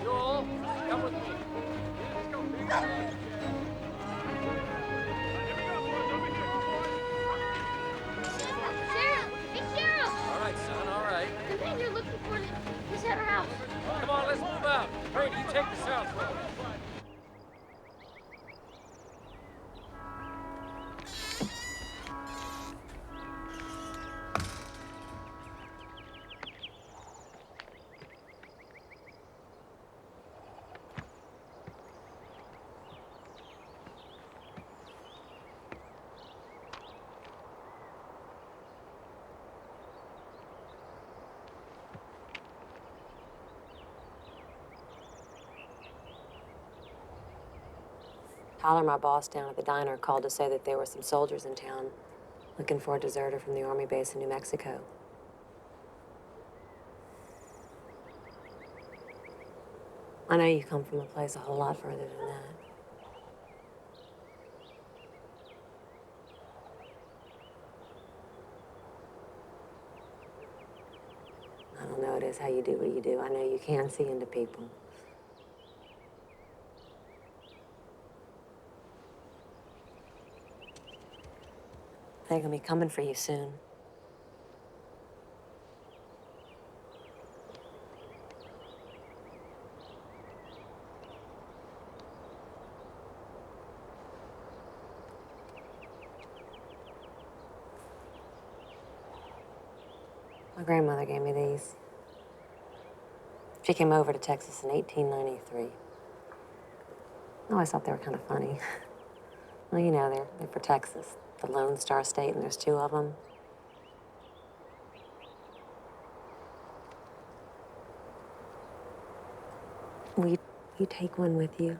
Joel, come with me. Sheriff! Hey, Sheriff! All right, son, all right. The man you're looking for is at our house. Come on, let's move out. Brady, you take the south road. Tyler, my boss down at the diner, called to say that there were some soldiers in town looking for a deserter from the Army base in New Mexico. I know you come from a place a whole lot further than that. I don't know it is how you do what you do. I know you can see into people. They're gonna be coming for you soon. My grandmother gave me these. She came over to Texas in 1893. I always thought they were kind of funny. Well, you know, they're for Texas, the Lone Star State, and there's 2 of them. Will you take one with you?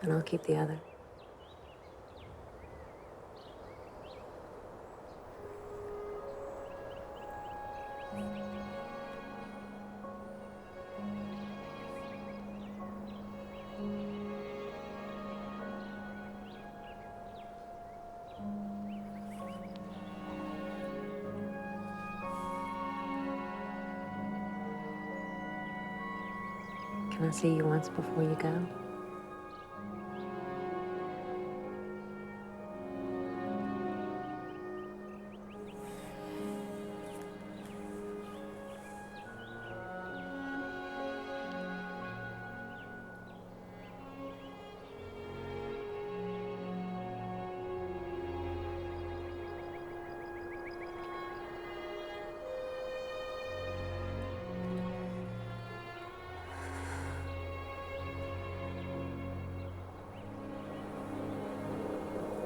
And I'll keep the other. Can I see you once before you go?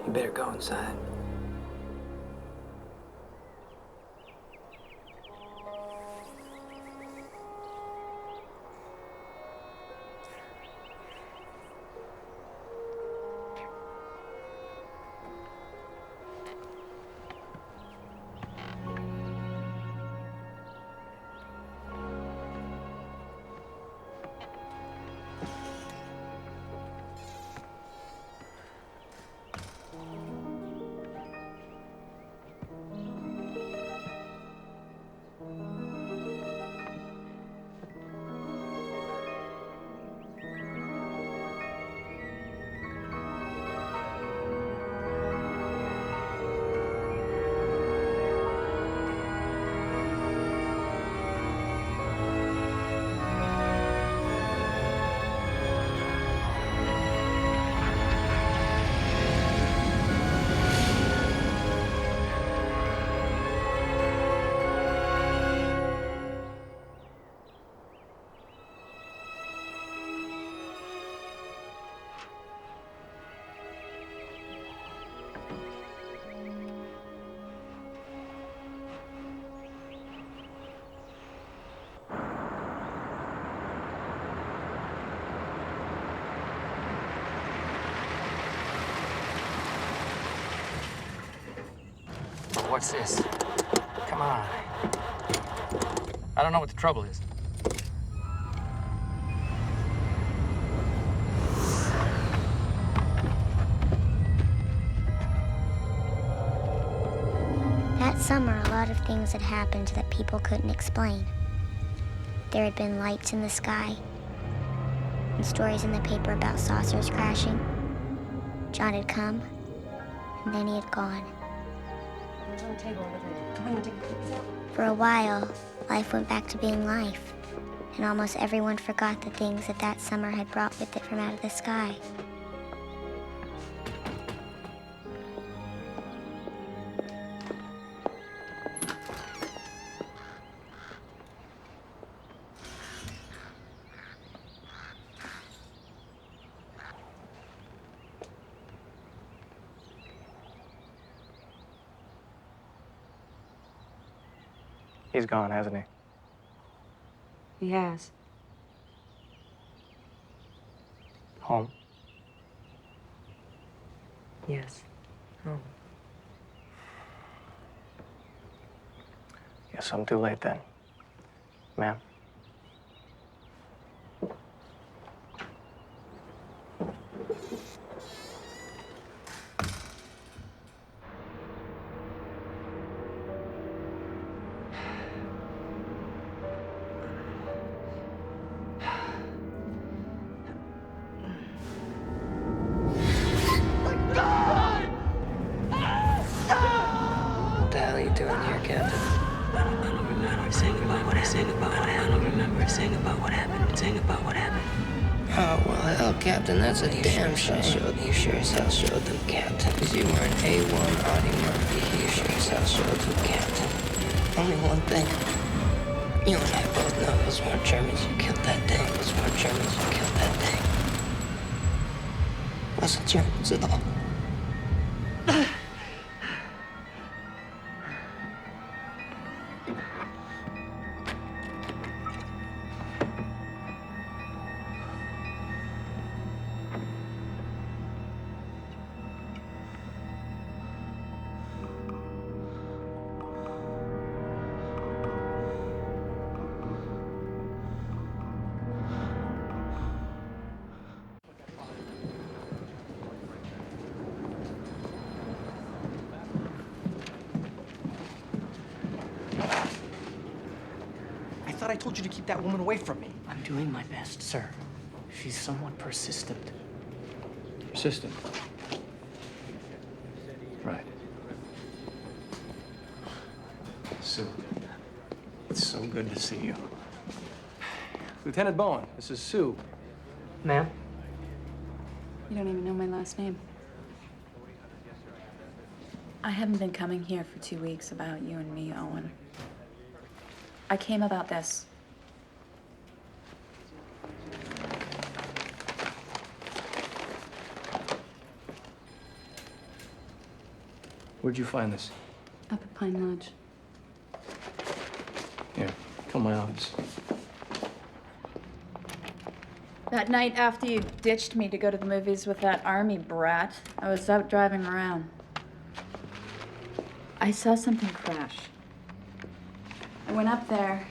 You better go inside. What's this? Come on. I don't know what the trouble is. summer, a lot of things had happened that people couldn't explain. There had been lights in the sky, and stories in the paper about saucers crashing. John had come, and then he had gone. For a while, life went back to being life, and almost everyone forgot the things that that summer had brought with it from out of the sky. He's gone, hasn't he? He has. Home? Yes. Home. Guess I'm too late then. Ma'am? What the hell are you doing here, Captain? I don't remember. Sing about what happened. I don't remember. Sing about what happened. Oh, well, hell, Captain, that's a damn shame. You sure as hell showed them, Captain. 'Cause you were an A1 Audie Murphy. You sure as hell showed them, Captain. Only one thing. You and I both know those weren't Germans who killed that thing. Wasn't Germans at all. I thought I told you to keep that woman away from me. I'm doing my best, sir. She's somewhat persistent. Persistent. Right. Sue, it's so good to see you. Lieutenant Bowen, this is Sue. Ma'am? You don't even know my last name. I haven't been coming here for 2 weeks about you and me, Owen. I came about this. Where'd you find this? Up at Pine Lodge. Here, come to my office. That night after you ditched me to go to the movies with that army brat, I was out driving around. I saw something crash. I went up there,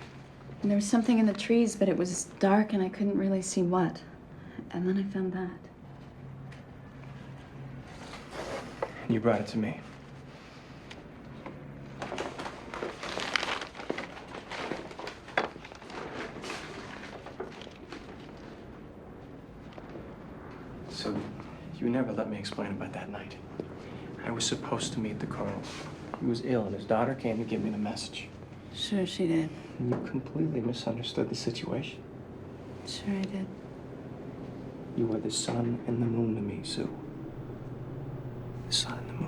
and there was something in the trees, but it was dark and I couldn't really see what. And then I found that. You brought it to me. So, you never let me explain about that night. I was supposed to meet the colonel. He was ill, and his daughter came to give me the message. Sure she did. And you completely misunderstood the situation. Sure I did. You were the sun and the moon to me, Sue. The sun and the moon.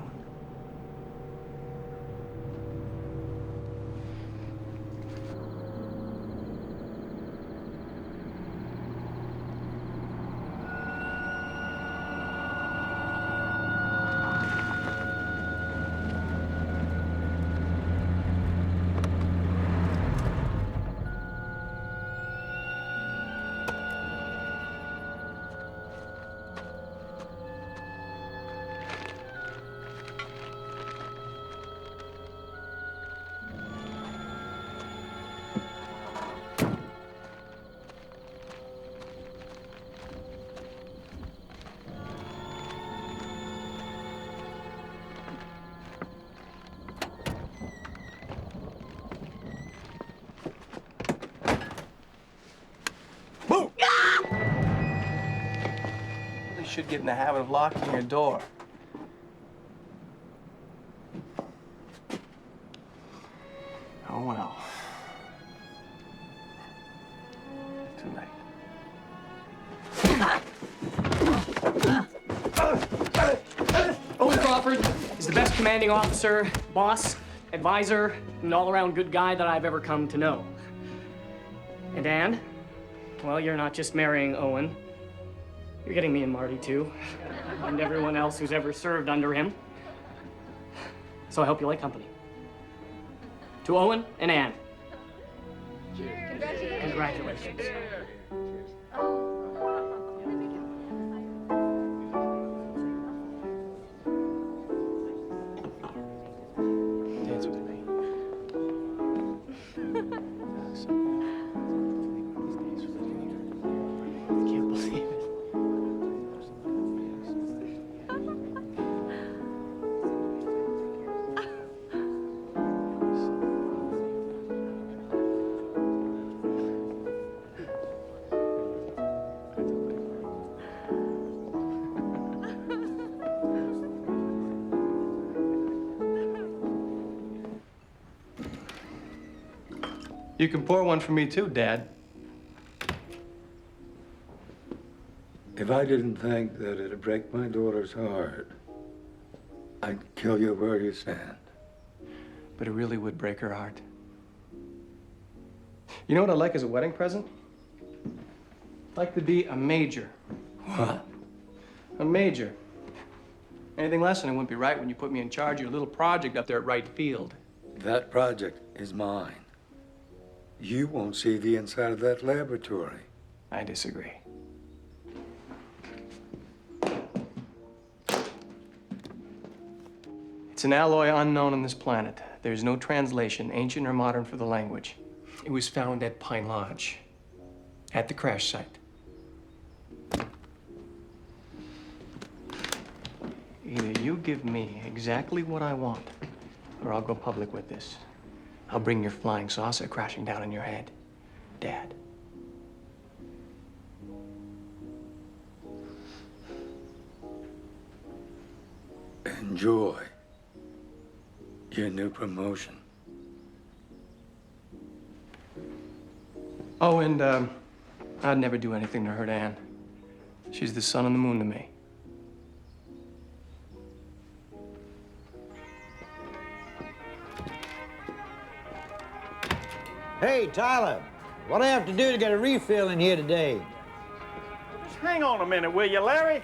should get in the habit of locking your door. Oh, well. Too late. Owen Crawford is the best commanding officer, boss, advisor, and all-around good guy that I've ever come to know. And Anne, well, you're not just marrying Owen. You're getting me and Marty, too, and everyone else who's ever served under him. So I hope you like company. To Owen and Anne. Congratulations. Dance with me. I can't believe it. You can pour one for me too, Dad. If I didn't think that it'd break my daughter's heart, I'd kill you where you stand. But it really would break her heart. You know what I'd like as a wedding present? I'd like to be a major. What? A major. Anything less than it wouldn't be right when you put me in charge of your little project up there at Wright Field. That project is mine. You won't see the inside of that laboratory. I disagree. It's an alloy unknown on this planet. There's no translation, ancient or modern, for the language. It was found at Pine Lodge, at the crash site. Either you give me exactly what I want, or I'll go public with this. I'll bring your flying saucer crashing down on your head, Dad. Enjoy your new promotion. Oh, and I'd never do anything to hurt Anne. She's the sun and the moon to me. Hey, Tyler, what do I have to do to get a refill in here today? Just hang on a minute, will you, Larry?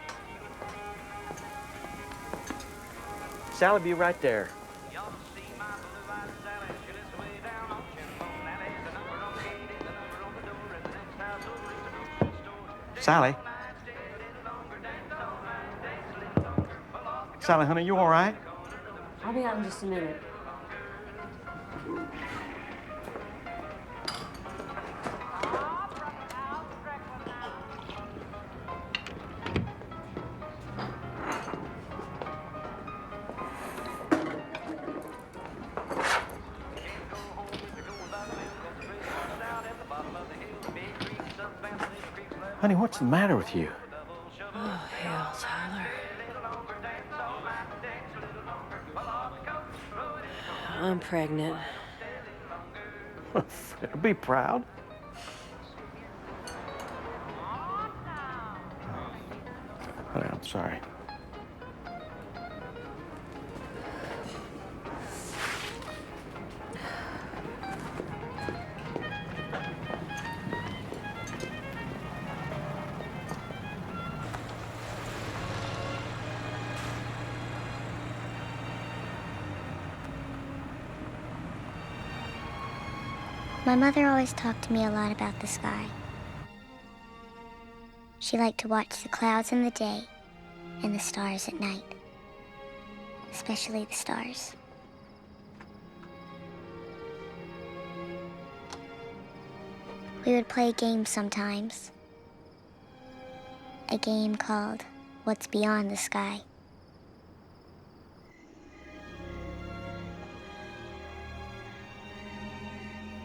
Sally, be right there. Sally? Sally, honey, you all right? I'll be out in just a minute. Honey, what's the matter with you? Oh, hell, Tyler. I'm pregnant. Be proud. Honey, I'm sorry. My mother always talked to me a lot about the sky. She liked to watch the clouds in the day and the stars at night, especially the stars. We would play a game sometimes, a game called What's Beyond the Sky.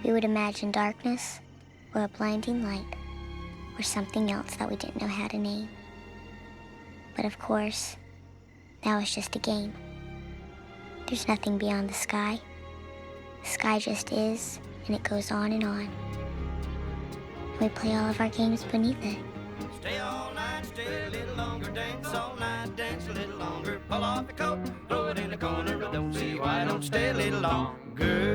We would imagine darkness, or a blinding light, or something else that we didn't know how to name. But of course, now it's just a game. There's nothing beyond the sky. The sky just is, and it goes on and on. And we play all of our games beneath it. Stay all night, stay a little longer, dance all night, dance a little longer. Pull off your coat, throw it in the corner, I don't see why I don't stay a little longer.